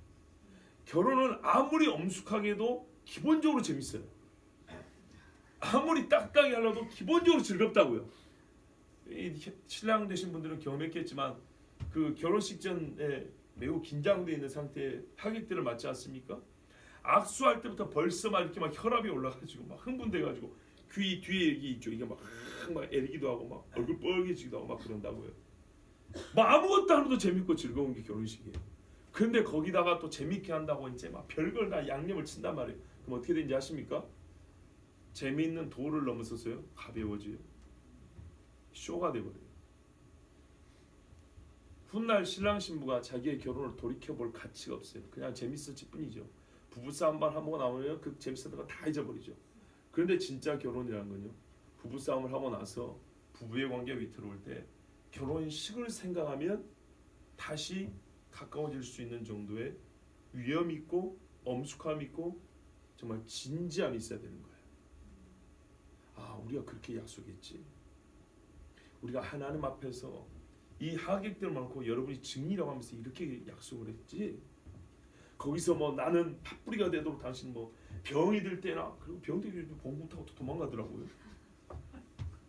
결혼은 아무리 엄숙하게도 기본적으로 재밌어요. 아무리 딱딱하게 하려도 기본적으로 즐겁다고요. 신랑 되신 분들은 경험했겠지만 그 결혼식 전에 매우 긴장되어 있는 상태에 하객들을 맞지 않습니까? 악수할 때부터 벌써 막 이렇게 막 혈압이 올라가지고 막 흥분돼가지고 귀 뒤에 여기 있죠. 이게 막 애리기도 하고 막 얼굴 뻘개지기도 하고 막 그런다고요. 뭐 아무것도 안 해도 재밌고 즐거운 게 결혼식이에요. 근데 거기다가 또 재밌게 한다고 이제 막 별걸 다 양념을 친단 말이에요. 그럼 어떻게 되는지 아십니까? 재미있는 도를 넘어서서요 가벼워져요. 쇼가 돼버려요. 훗날 신랑 신부가 자기의 결혼을 돌이켜볼 가치가 없어요. 그냥 재밌었을 뿐이죠. 부부싸움만 하고 나오면 그 재밌었던 거 다 잊어버리죠. 그런데 진짜 결혼이라는 건요, 부부싸움을 하고 나서 부부의 관계가 위태로울 때 결혼식을 생각하면 다시 가까워질 수 있는 정도의 위험 있고 엄숙함 있고 정말 진지함이 있어야 되는 거예요. 아, 우리가 그렇게 약속했지. 우리가 하나님 앞에서 이 하객들 많고 여러분이 증인이라고 하면서 이렇게 약속을 했지. 거기서 뭐 나는 팥뿌리가 되도록 당신 뭐 병이 들 때나, 그리고 병 들기 봉구 타고 또 도망가더라고요.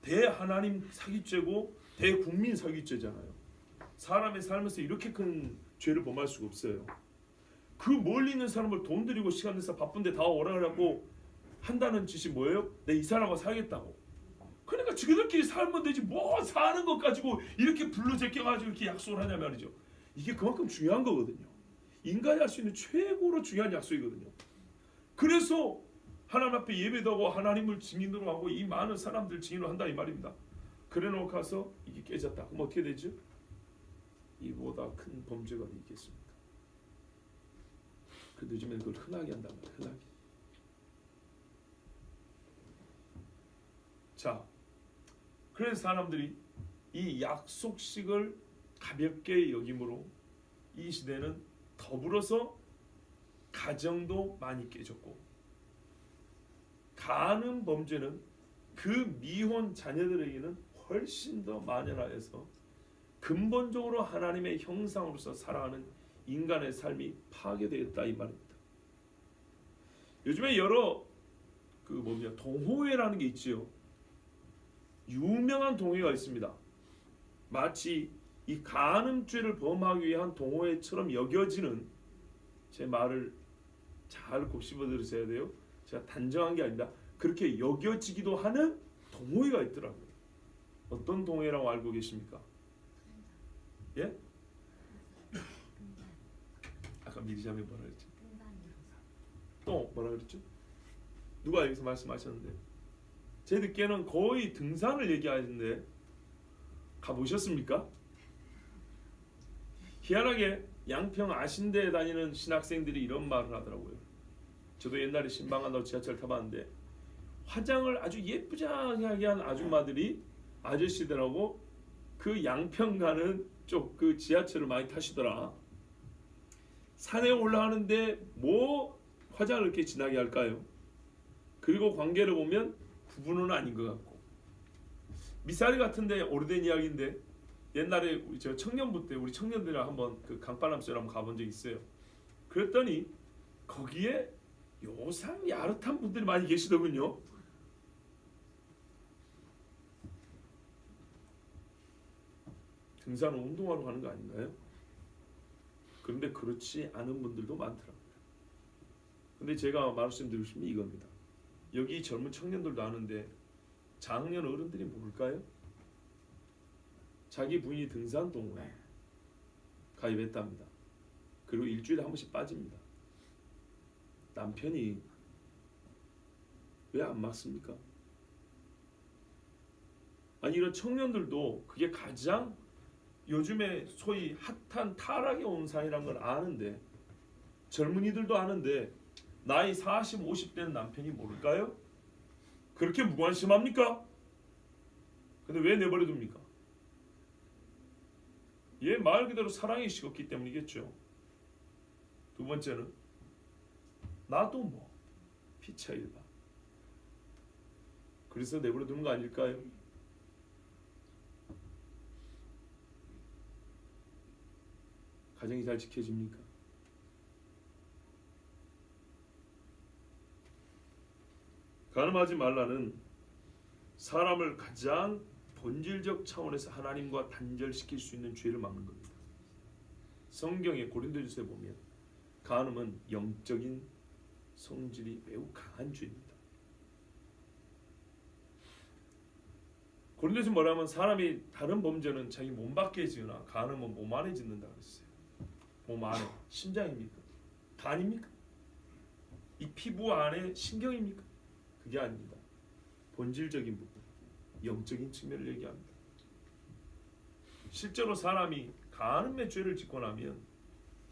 대하나님 사기죄고 대국민 사기죄잖아요. 사람의 삶에서 이렇게 큰 죄를 범할 수가 없어요. 그 멀리 있는 사람을 돈 들이고 시간 내서 바쁜데 다 오라 그래갖고 한다는 짓이 뭐예요? 내 이 사람과 살겠다고. 그러니까 지그들끼리 살면 되지 뭐 사는 것 가지고 이렇게 불러 제껴가지고 이렇게 약속을 하냐 말이죠. 이게 그만큼 중요한 거거든요. 인간이 할 수 있는 최고로 중요한 약속이거든요. 그래서 하나님 앞에 예배도 하고 하나님을 증인으로 하고 이 많은 사람들 증인으로 한다 이 말입니다. 그래놓고 가서 이게 깨졌다. 그럼 어떻게 되죠? 이보다 큰 범죄가 어디 있겠습니까? 그래도 요즘에 그걸 흔하게 한단 말이에요. 흔하게. 자, 그래서 사람들이 이 약속식을 가볍게 여김으로 이 시대는 더불어서 가정도 많이 깨졌고, 가는 범죄는 그 미혼 자녀들에게는 훨씬 더 만연하여서 근본적으로 하나님의 형상으로서 살아가는 인간의 삶이 파괴되었다 이 말입니다. 요즘에 여러 동호회라는 게 있지요. 유명한 동호회가 있습니다. 마치 이 간음죄를 범하기 위한 동호회처럼 여겨지는, 제 말을 잘 곱씹어 들으셔야 돼요. 제가 단정한 게 아니다. 그렇게 여겨지기도 하는 동호회가 있더라고요. 어떤 동호회라고 알고 계십니까? 예? 아까 미리자매 뭐라 그랬지? 또 뭐라 그랬죠? 누가 여기서 말씀하셨는데, 제 듣기에는 거의 등산을 얘기하는데 가보셨습니까? 희한하게 양평 아신대에 다니는 신학생들이 이런 말을 하더라고요. 저도 옛날에 신방한다고 지하철 타봤는데 화장을 아주 예쁘장하게 한 아줌마들이, 아저씨들하고 그 양평 가는 쪽 그 지하철을 많이 타시더라. 산에 올라가는데 뭐 화장을 이렇게 진하게 할까요? 그리고 관계를 보면 부부는 아닌 것 같고, 미사리 같은데 오래된 이야기인데, 옛날에 저 청년부 때 우리 청년들이랑 한번 그 강바람소를 한번 가본 적 있어요. 그랬더니 거기에 요상 야릇한 분들이 많이 계시더군요. 등산은 운동하러 가는 거 아닌가요? 그런데 그렇지 않은 분들도 많더라고요. 근데 제가 말씀드리고 싶은 게 이겁니다. 여기 젊은 청년들도 아는데 장년 어른들이 모를까요? 자기 부인이 등산 동호회 가입했답니다. 그리고 일주일에 한 번씩 빠집니다. 남편이 왜 안 맞습니까? 아니, 이런 청년들도 그게 가장 요즘에 소위 핫한 타락의 온상이라는 걸 아는데, 젊은이들도 아는데 나이 40, 50대는 남편이 모를까요? 그렇게 무관심합니까? 근데 왜 내버려 둡니까? 얘 말 그대로 사랑이 식었기 때문이겠죠. 두 번째는 나도 뭐 피차일바. 그래서 내버려 두는 거 아닐까요? 가정이 잘 지켜집니까? 간음하지 말라는 사람을 가장 본질적 차원에서 하나님과 단절시킬 수 있는 죄를 막는 겁니다. 성경의 고린도전서에 보면 간음은 영적인 성질이 매우 강한 죄입니다. 고린도전서 뭐라면 사람이 다른 범죄는 자기 몸 밖에 지으나 간음은 몸 안에 짓는다 그랬어요. 몸 안에 심장입니까? 간입니까? 이 피부 안에 신경입니까? 그게 아닙니다. 본질적인 부분, 영적인 측면을 얘기합니다. 실제로 사람이 간음의 죄를 짓고 나면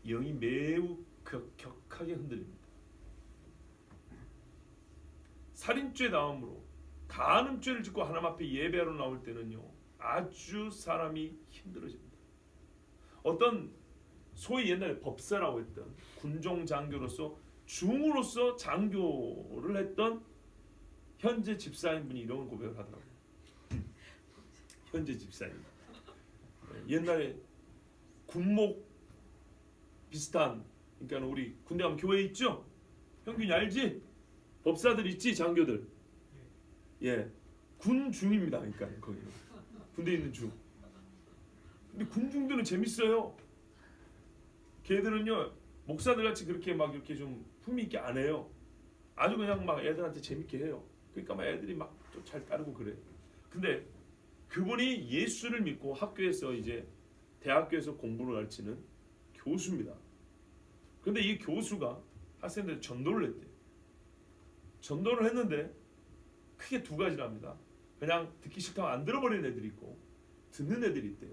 영이 매우 격하게 흔들립니다. 살인죄 다음으로 간음죄를 짓고 하나님 앞에 예배하러 나올 때는요, 아주 사람이 힘들어집니다. 어떤 소위 옛날에 법사라고 했던 군종 장교로서 중으로서 장교를 했던 현재 집사인분이 이런 고백을 하더라고요. 현재 집사인. 옛날에 군목 비슷한, 그러니까 우리 군대 가면 교회 있죠? 형균이 알지? 법사들 있지, 장교들. 예, 군 중입니다. 그러니까 거기 군대 있는 중. 근데 군 중들은 재밌어요. 걔들은요 목사들 같이 그렇게 막 이렇게 좀 품위 있게 안 해요. 아주 그냥 막 애들한테 재밌게 해요. 그러니까 막 애들이 막 좀 잘 따르고 그래. 근데 그분이 예수를 믿고 학교에서 이제 대학교에서 공부를 가르치는 교수입니다. 근데 이 교수가 학생들 전도를 했대요. 전도를 했는데 크게 두 가지랍니다. 그냥 듣기 싫다고 안 들어버리는 애들이 있고 듣는 애들이 있대요.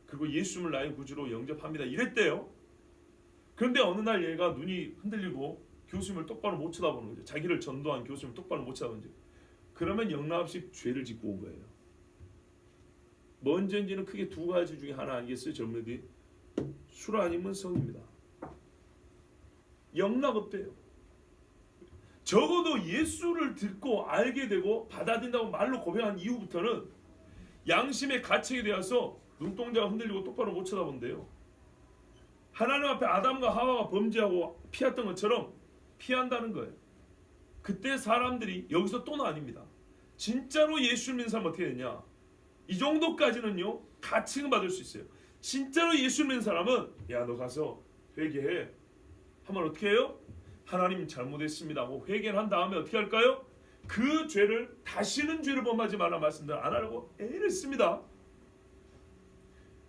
그리고 예수님을 나의 구주로 영접합니다 이랬대요. 그런데 어느 날 얘가 눈이 흔들리고 교수님을 똑바로 못 쳐다보는 거죠. 자기를 전도한 교수님을 똑바로 못 쳐다보는 거죠. 그러면 영락없이 죄를 짓고 온 거예요. 먼저인지는 크게 두 가지 중에 하나 아니겠어요? 젊은이들이 술 아니면 성입니다. 영락없대요. 적어도 예수를 듣고 알게 되고 받아들인다고 말로 고백한 이후부터는 양심의 가책이 되어서 눈동자가 흔들리고 똑바로 못 쳐다본대요. 하나님 앞에 아담과 하와가 범죄하고 피했던 것처럼 피한다는 거예요. 그때 사람들이 여기서 또 나뉩니다. 진짜로 예수를 믿는 사람 어떻게 되냐? 이 정도까지는요 가칭을 받을 수 있어요. 진짜로 예수를 믿는 사람은 야 너 가서 회개해 하면 어떻게 해요? 하나님 잘못했습니다 하고 회개를 한 다음에 어떻게 할까요? 그 죄를 다시는 죄를 범하지 말라 말씀대로 안 하려고 애를 씁니다.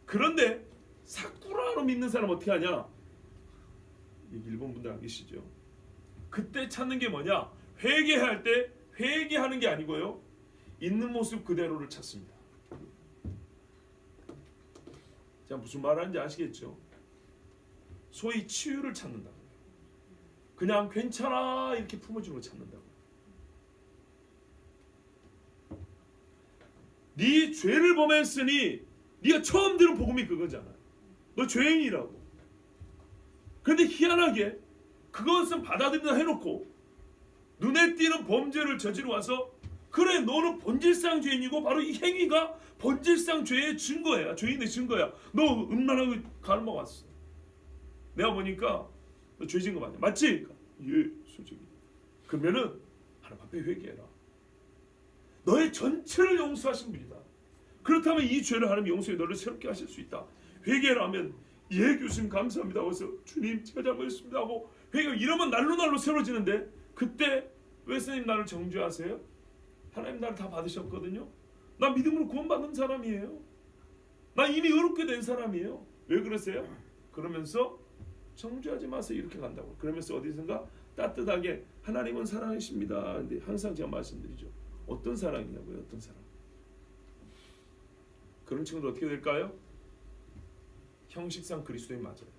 그런데 사쿠라로 믿는 사람 어떻게 하냐? 일본 분들 안 계시죠? 그때 찾는 게 뭐냐? 회개할 때 회개하는 게 아니고요 있는 모습 그대로를 찾습니다. 자, 무슨 말하는지 아시겠죠? 소위 치유를 찾는다고요. 그냥 괜찮아 이렇게 품어주는 걸 찾는다고요. 네 죄를 범했으니 네가 처음 들은 복음이 그거잖아. 너 죄인이라고. 그런데 희한하게 그것은 받아들인다 해놓고 눈에 띄는 범죄를 저지르고 와서 그래 너는 본질상 죄인이고 바로 이 행위가 본질상 죄의 증거야. 죄인의 증거야. 너 음란하게 가르마 왔어. 내가 보니까 너 죄 지은 거 맞냐? 맞지? 예, 솔직히. 그러면은 하나님 앞에 회개해라. 너의 전체를 용서하신 분이다. 그렇다면 이 죄를 하나님 용서해 너를 새롭게 하실 수 있다. 회개를 하면 예 교수님 감사합니다. 그래서 주님 제가 잘못했습니다 하고 회개 이러면 날로 새로지는데 그때 왜 스님 나를 정죄하세요? 하나님 나를 다 받으셨거든요. 나 믿음으로 구원받은 사람이에요. 나 이미 의롭게 된 사람이에요. 왜 그러세요? 그러면서 정죄하지 마세요 이렇게 간다고. 그러면서 어디선가 따뜻하게 하나님은 사랑이십니다. 근데 항상 제가 말씀드리죠. 어떤 사랑이냐고요? 어떤 사랑? 그런 친구들 어떻게 될까요? 형식상 그리스도인 맞아요.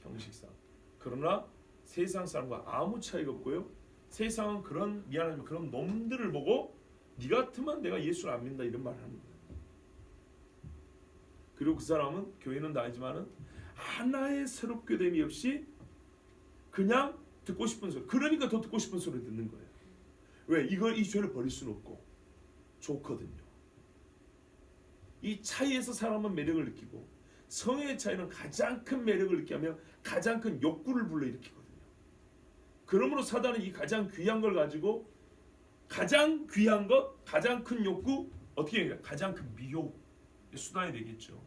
형식상. 그러나 세상 사람과 아무 차이가 없고요. 세상은 그런 미안하지만 그런 놈들을 보고 네 같으면 내가 예수를 안 믿는다 이런 말을 하는 거예요. 그리고 그 사람은 교회는 다니지만은 하나의 새롭게 됨이 없이 그냥 듣고 싶은 소리. 그러니까 더 듣고 싶은 소리 듣는 거예요. 왜? 이 죄를 버릴 수는 없고 좋거든요. 이 차이에서 사람은 매력을 느끼고 성의 차이는 가장 큰 매력을 느끼게 하며 가장 큰 욕구를 불러일으키거든요. 그러므로 사단은 이 가장 귀한 걸 가지고 가장 귀한 것, 가장 큰 욕구 어떻게 해요? 가장 큰 미혹 수단이 되겠죠.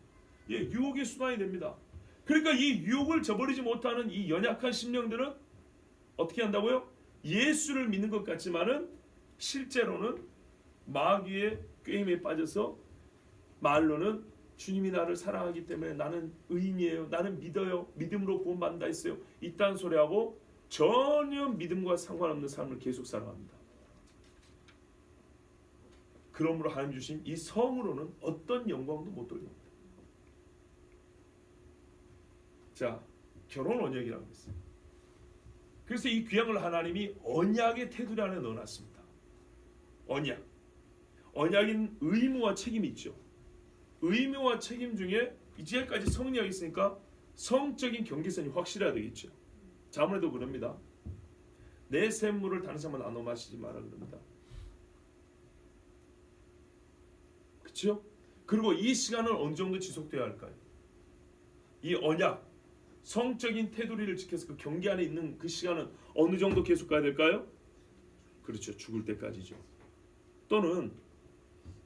예, 유혹의 수단이 됩니다. 그러니까 이 유혹을 저버리지 못하는 이 연약한 심령들은 어떻게 한다고요? 예수를 믿는 것 같지만은 실제로는 마귀의 꾀임에 빠져서 말로는 주님이 나를 사랑하기 때문에 나는 의인이에요. 나는 믿어요. 믿음으로 구원받는다 했어요. 이딴 소리하고 전혀 믿음과 상관없는 삶을 계속 살아갑니다. 그러므로 하나님 주신 이 성으로는 어떤 영광도 못 돌립니다. 자, 결혼 언약이라고 했어요. 그래서 이 귀한 걸 하나님이 언약의 테두리 안에 넣어놨습니다. 언약. 언약인 의무와 책임이 있죠. 의무와 책임 중에 이제까지 성리학이 있으니까 성적인 경계선이 확실해야 되겠죠. 자문에도 그럽니다. 내 샘물을 다른 사람은 나눠 마시지 마라 그럽니다. 그렇죠? 그리고 이 시간은 어느 정도 지속돼야 할까요? 이 언약, 성적인 테두리를 지켜서 그 경계 안에 있는 그 시간은 어느 정도 계속 가야 될까요? 그렇죠. 죽을 때까지죠. 또는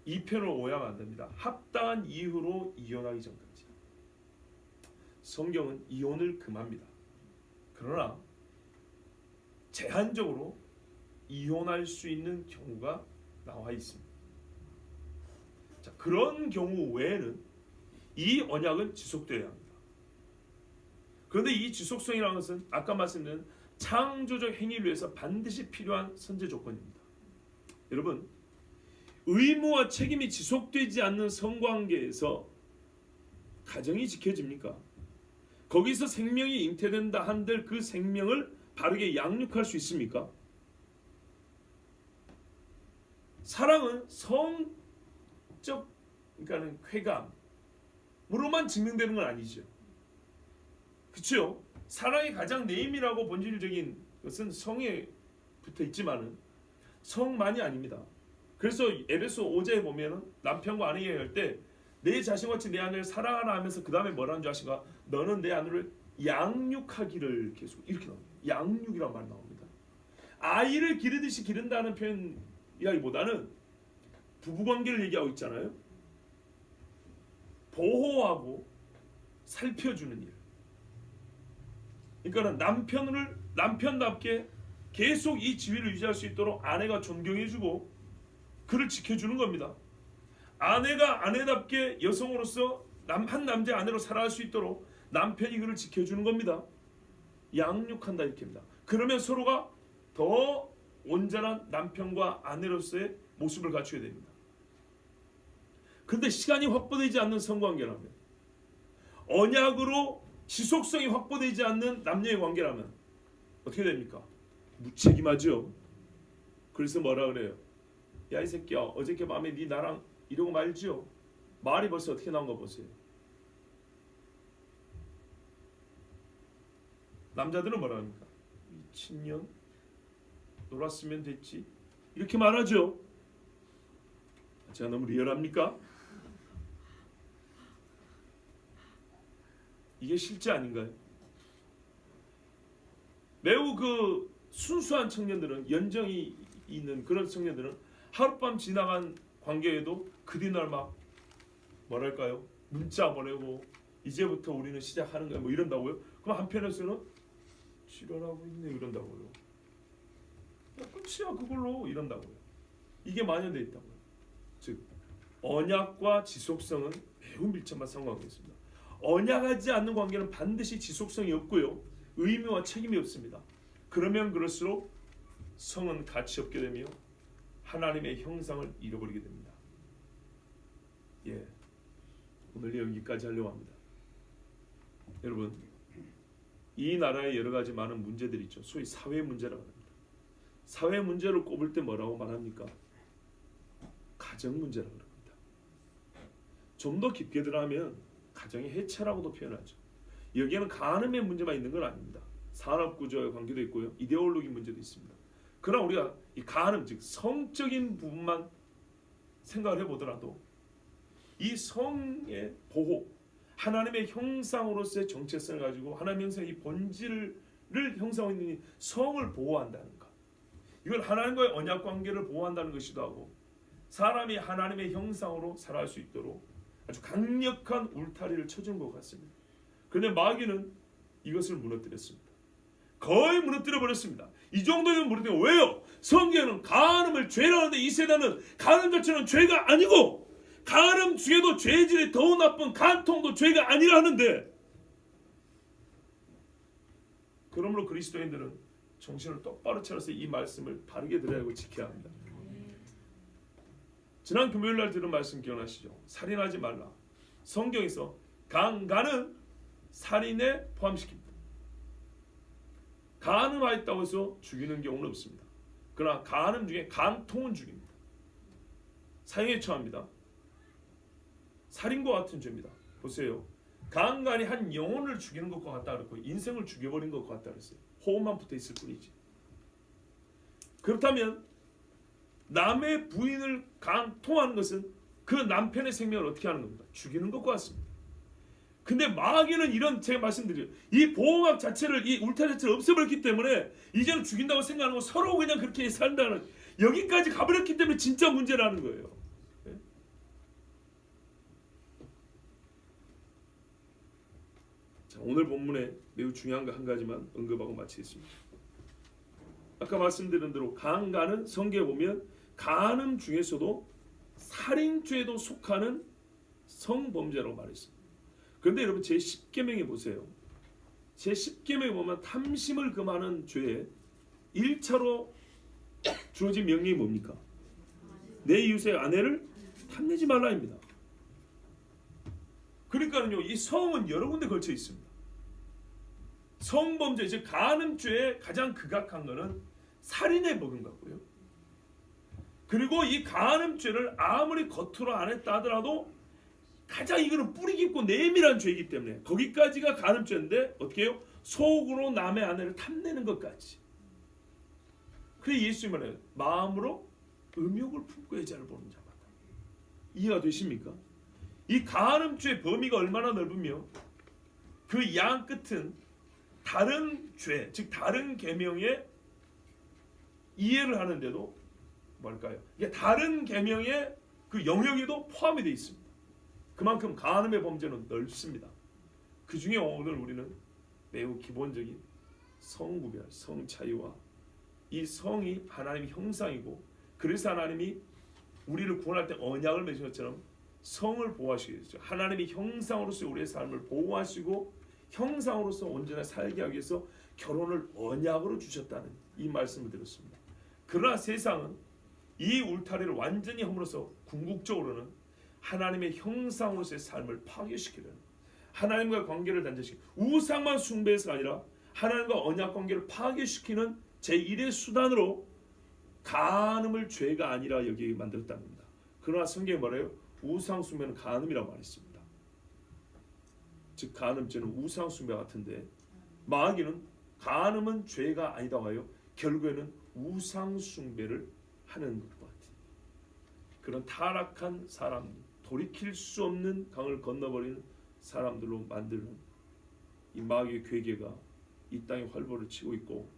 이 편을 오해하면 안 됩니다. 합당한 이유로 이혼하기 전까지. 성경은 이혼을 금합니다. 그러나 제한적으로 이혼할 수 있는 경우가 나와 있습니다. 자, 그런 경우 외에는 이 언약은 지속되어야 합니다. 그런데 이 지속성이라는 것은 아까 말씀드린 창조적 행위를 위해서 반드시 필요한 선제 조건입니다. 여러분, 의무와 책임이 지속되지 않는 성관계에서 가정이 지켜집니까? 거기서 생명이 잉태된다 한들 그 생명을 바르게 양육할 수 있습니까? 사랑은 성적, 그러니까는 쾌감으로만 증명되는 건 아니죠. 그렇죠? 사랑의 가장 내임이라고 본질적인 것은 성에 붙어 있지만은 성만이 아닙니다. 그래서 에베소 5장에 보면은 남편과 아내 얘기할 때 내 자신같이 내 아내를 사랑하라 하면서 그 다음에 뭐라는 줄 아십니까? 너는 내 아내를 양육하기를, 계속 이렇게 나옵니다. 양육이란 말이 나옵니다. 아이를 기르듯이 기른다는 표현 이야기보다는 부부관계를 얘기하고 있잖아요. 보호하고 살펴주는 일. 그러니까 남편답게 계속 이 지위를 유지할 수 있도록 아내가 존경해주고 그를 지켜주는 겁니다. 아내가 아내답게 여성으로서 한 남자 아내로 살아갈 수 있도록 남편이 그를 지켜주는 겁니다. 양육한다 이렇게입니다. 그러면 서로가 더 온전한 남편과 아내로서의 모습을 갖추게 됩니다. 그런데 시간이 확보되지 않는 성관계라면, 언약으로 지속성이 확보되지 않는 남녀의 관계라면 어떻게 됩니까? 무책임하죠. 그래서 뭐라 그래요? 야 이 새끼야, 어저께 밤에 네 나랑 이러고 말지요. 말이 벌써 어떻게 나온 거 보세요. 남자들은 뭐라 합니까? 미친년, 놀았으면 됐지, 이렇게 말하죠. 제가 너무 리얼합니까? 이게 실제 아닌가요? 매우 그 순수한 청년들은, 연정이 있는 그런 청년들은 하룻밤 지나간 관계에도 그 뒤날 막 뭐랄까요? 문자 보내고 이제부터 우리는 시작하는 거야 뭐 이런다고요? 그럼 한편에서는 지랄하고 있네 이런다고요. 야, 끝이야 그걸로 이런다고요. 이게 만연되어 있다고요. 즉 언약과 지속성은 매우 밀접한 상관관계가 있습니다. 언약하지 않는 관계는 반드시 지속성이 없고요. 의무와 책임이 없습니다. 그러면 그럴수록 성은 가치 없게 되며 하나님의 형상을 잃어버리게 됩니다. 예, 오늘 여기까지 하려고 합니다. 여러분, 이 나라에 여러 가지 많은 문제들이 있죠. 소위 사회 문제라고 합니다. 사회 문제를 꼽을 때 뭐라고 말합니까? 가정 문제라고 합니다. 좀 더 깊게 들어가면 가정의 해체라고도 표현하죠. 여기에는 간음의 문제만 있는 건 아닙니다. 산업 구조의 관계도 있고요, 이데올로기 문제도 있습니다. 그러나 우리가 이 간음, 즉 성적인 부분만 생각을 해보더라도 이 성의 보호, 하나님의 형상으로서의 정체성을 가지고 하나님의 형상의 이 본질을 형성하고 있는 이 성을 보호한다는 것, 이걸 하나님과의 언약 관계를 보호한다는 것이기도 하고 사람이 하나님의 형상으로 살아갈 수 있도록 아주 강력한 울타리를 쳐준 것 같습니다. 그런데 마귀는 이것을 무너뜨렸습니다. 거의 무너뜨려 버렸습니다. 이 정도면 무너뜨려. 왜요? 성경은 간음을 죄라는데 이 세대는 간음 자체는 죄가 아니고 간음 중에도 죄질이 더 나쁜 간통도 죄가 아니라 하는데, 그러므로 그리스도인들은 정신을 똑바로 차려서 이 말씀을 바르게 들어야 하고 지켜야 합니다. 지난 금요일날 들은 말씀 기억나시죠? 살인하지 말라. 성경에서 간은 살인에 포함시킵니다. 간음하였다고 해서 죽이는 경우는 없습니다. 그러나 간음 중에 간통은 죽입니다. 사형에 처합니다. 살인과 같은 죄입니다. 보세요. 간이 한 영혼을 죽이는 것과 같다 그랬고 인생을 죽여버린 것과 같다 그랬어요. 호흡만 붙어 있을 뿐이지. 그렇다면 남의 부인을 간통하는 것은 그 남편의 생명을 어떻게 하는 겁니까? 죽이는 것과 같습니다. 근데 마귀는 이런, 제가 말씀드려요, 이 보호막 자체를, 이 울타리 자체를 없애버렸기 때문에 이제는 죽인다고 생각하는 거, 서로 그냥 그렇게 산다는, 여기까지 가버렸기 때문에 진짜 문제라는 거예요. 네? 자, 오늘 본문에 매우 중요한 거 한 가지만 언급하고 마치겠습니다. 아까 말씀드린 대로 간은 성경에 보면 간음 중에서도 살인죄에도 속하는 성범죄라고 말했습니다. 그런데 여러분 제10계명에 보세요. 제10계명에 보면 탐심을 금하는 죄에 1차로 주어진 명령이 뭡니까? 내 이웃의 아내를 탐내지 말라입니다. 그러니까는요, 이 성은 여러 군데 걸쳐 있습니다. 성범죄, 즉 간음죄의 가장 극악한 것은 살인에 먹은 거고요. 그리고 이 간음죄를 아무리 겉으로 안 했다 하더라도 가장 이거는 뿌리 깊고 내밀한 죄이기 때문에 거기까지가 간음죄인데 어떻게 해요? 속으로 남의 아내를 탐내는 것까지. 그래 예수님 말해요. 마음으로 음욕을 품고 여자를 보는 자마다. 이해가 되십니까? 이 간음죄의 범위가 얼마나 넓으며 그 양 끝은 다른 죄, 즉 다른 계명의 이해를 하는데도 뭘까요? 이게 다른 계명의 그 영역에도 포함이 되어 있습니다. 그만큼 간음의 범죄는 넓습니다. 그 중에 오늘 우리는 매우 기본적인 성구별, 성차이와 이 성이 하나님의 형상이고 그래서 하나님이 우리를 구원할 때 언약을 맺은 것처럼 성을 보호하시겠죠. 하나님의 형상으로서 우리의 삶을 보호하시고 형상으로서 온전히 살게 하기 위해서 결혼을 언약으로 주셨다는 이 말씀을 드렸습니다. 그러나 세상은 이 울타리를 완전히 허물어서 궁극적으로는 하나님의 형상으로서의 삶을 파괴시키려는 하나님과 관계를 단절시키는 우상만 숭배해서가 아니라 하나님과 언약 관계를 파괴시키는 제1의 수단으로 간음을 죄가 아니라 여기에 만들었다는 겁니다. 그러나 성경에 말해요. 우상 숭배는 간음이라고 말했습니다. 즉 간음죄는 우상 숭배 같은데 마귀는 간음은 죄가 아니다고 하여 결국에는 우상 숭배를 하는 것 같아요. 그런 타락한 사람, 돌이킬 수 없는 강을 건너버리는 사람들로 만드는 이 마귀의 괴계가 이 땅에 활보를 치고 있고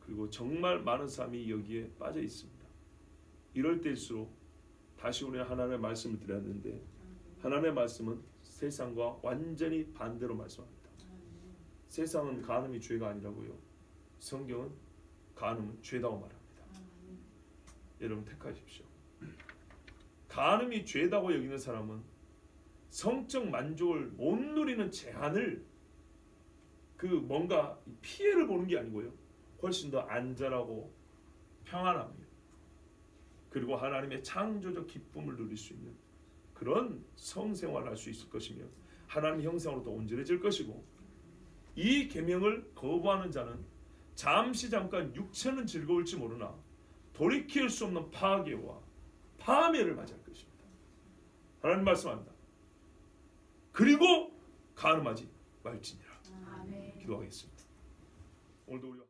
그리고 정말 많은 사람이 여기에 빠져 있습니다. 이럴 때일수록 다시 우리는 하나님의 말씀을 드렸는데 하나님의 말씀은 세상과 완전히 반대로 말씀합니다. 세상은 간음이 죄가 아니라고요. 성경은 간음은 죄다고 말합니다. 여러분 택하십시오. 간음이 죄다고 여기는 사람은 성적 만족을 못 누리는 제한을 그 뭔가 피해를 보는 게 아니고요. 훨씬 더 안전하고 평안함이요. 그리고 하나님의 창조적 기쁨을 누릴 수 있는 그런 성생활을 할 수 있을 것이며 하나님 형상으로 더 온전해질 것이고 이 계명을 거부하는 자는 잠깐 육체는 즐거울지 모르나 돌이킬 수 없는 파괴와 파멸을 맞이할 것입니다. 하나님 말씀합니다. 그리고 간음하지 말지니라. 기도하겠습니다. 오늘도 우리가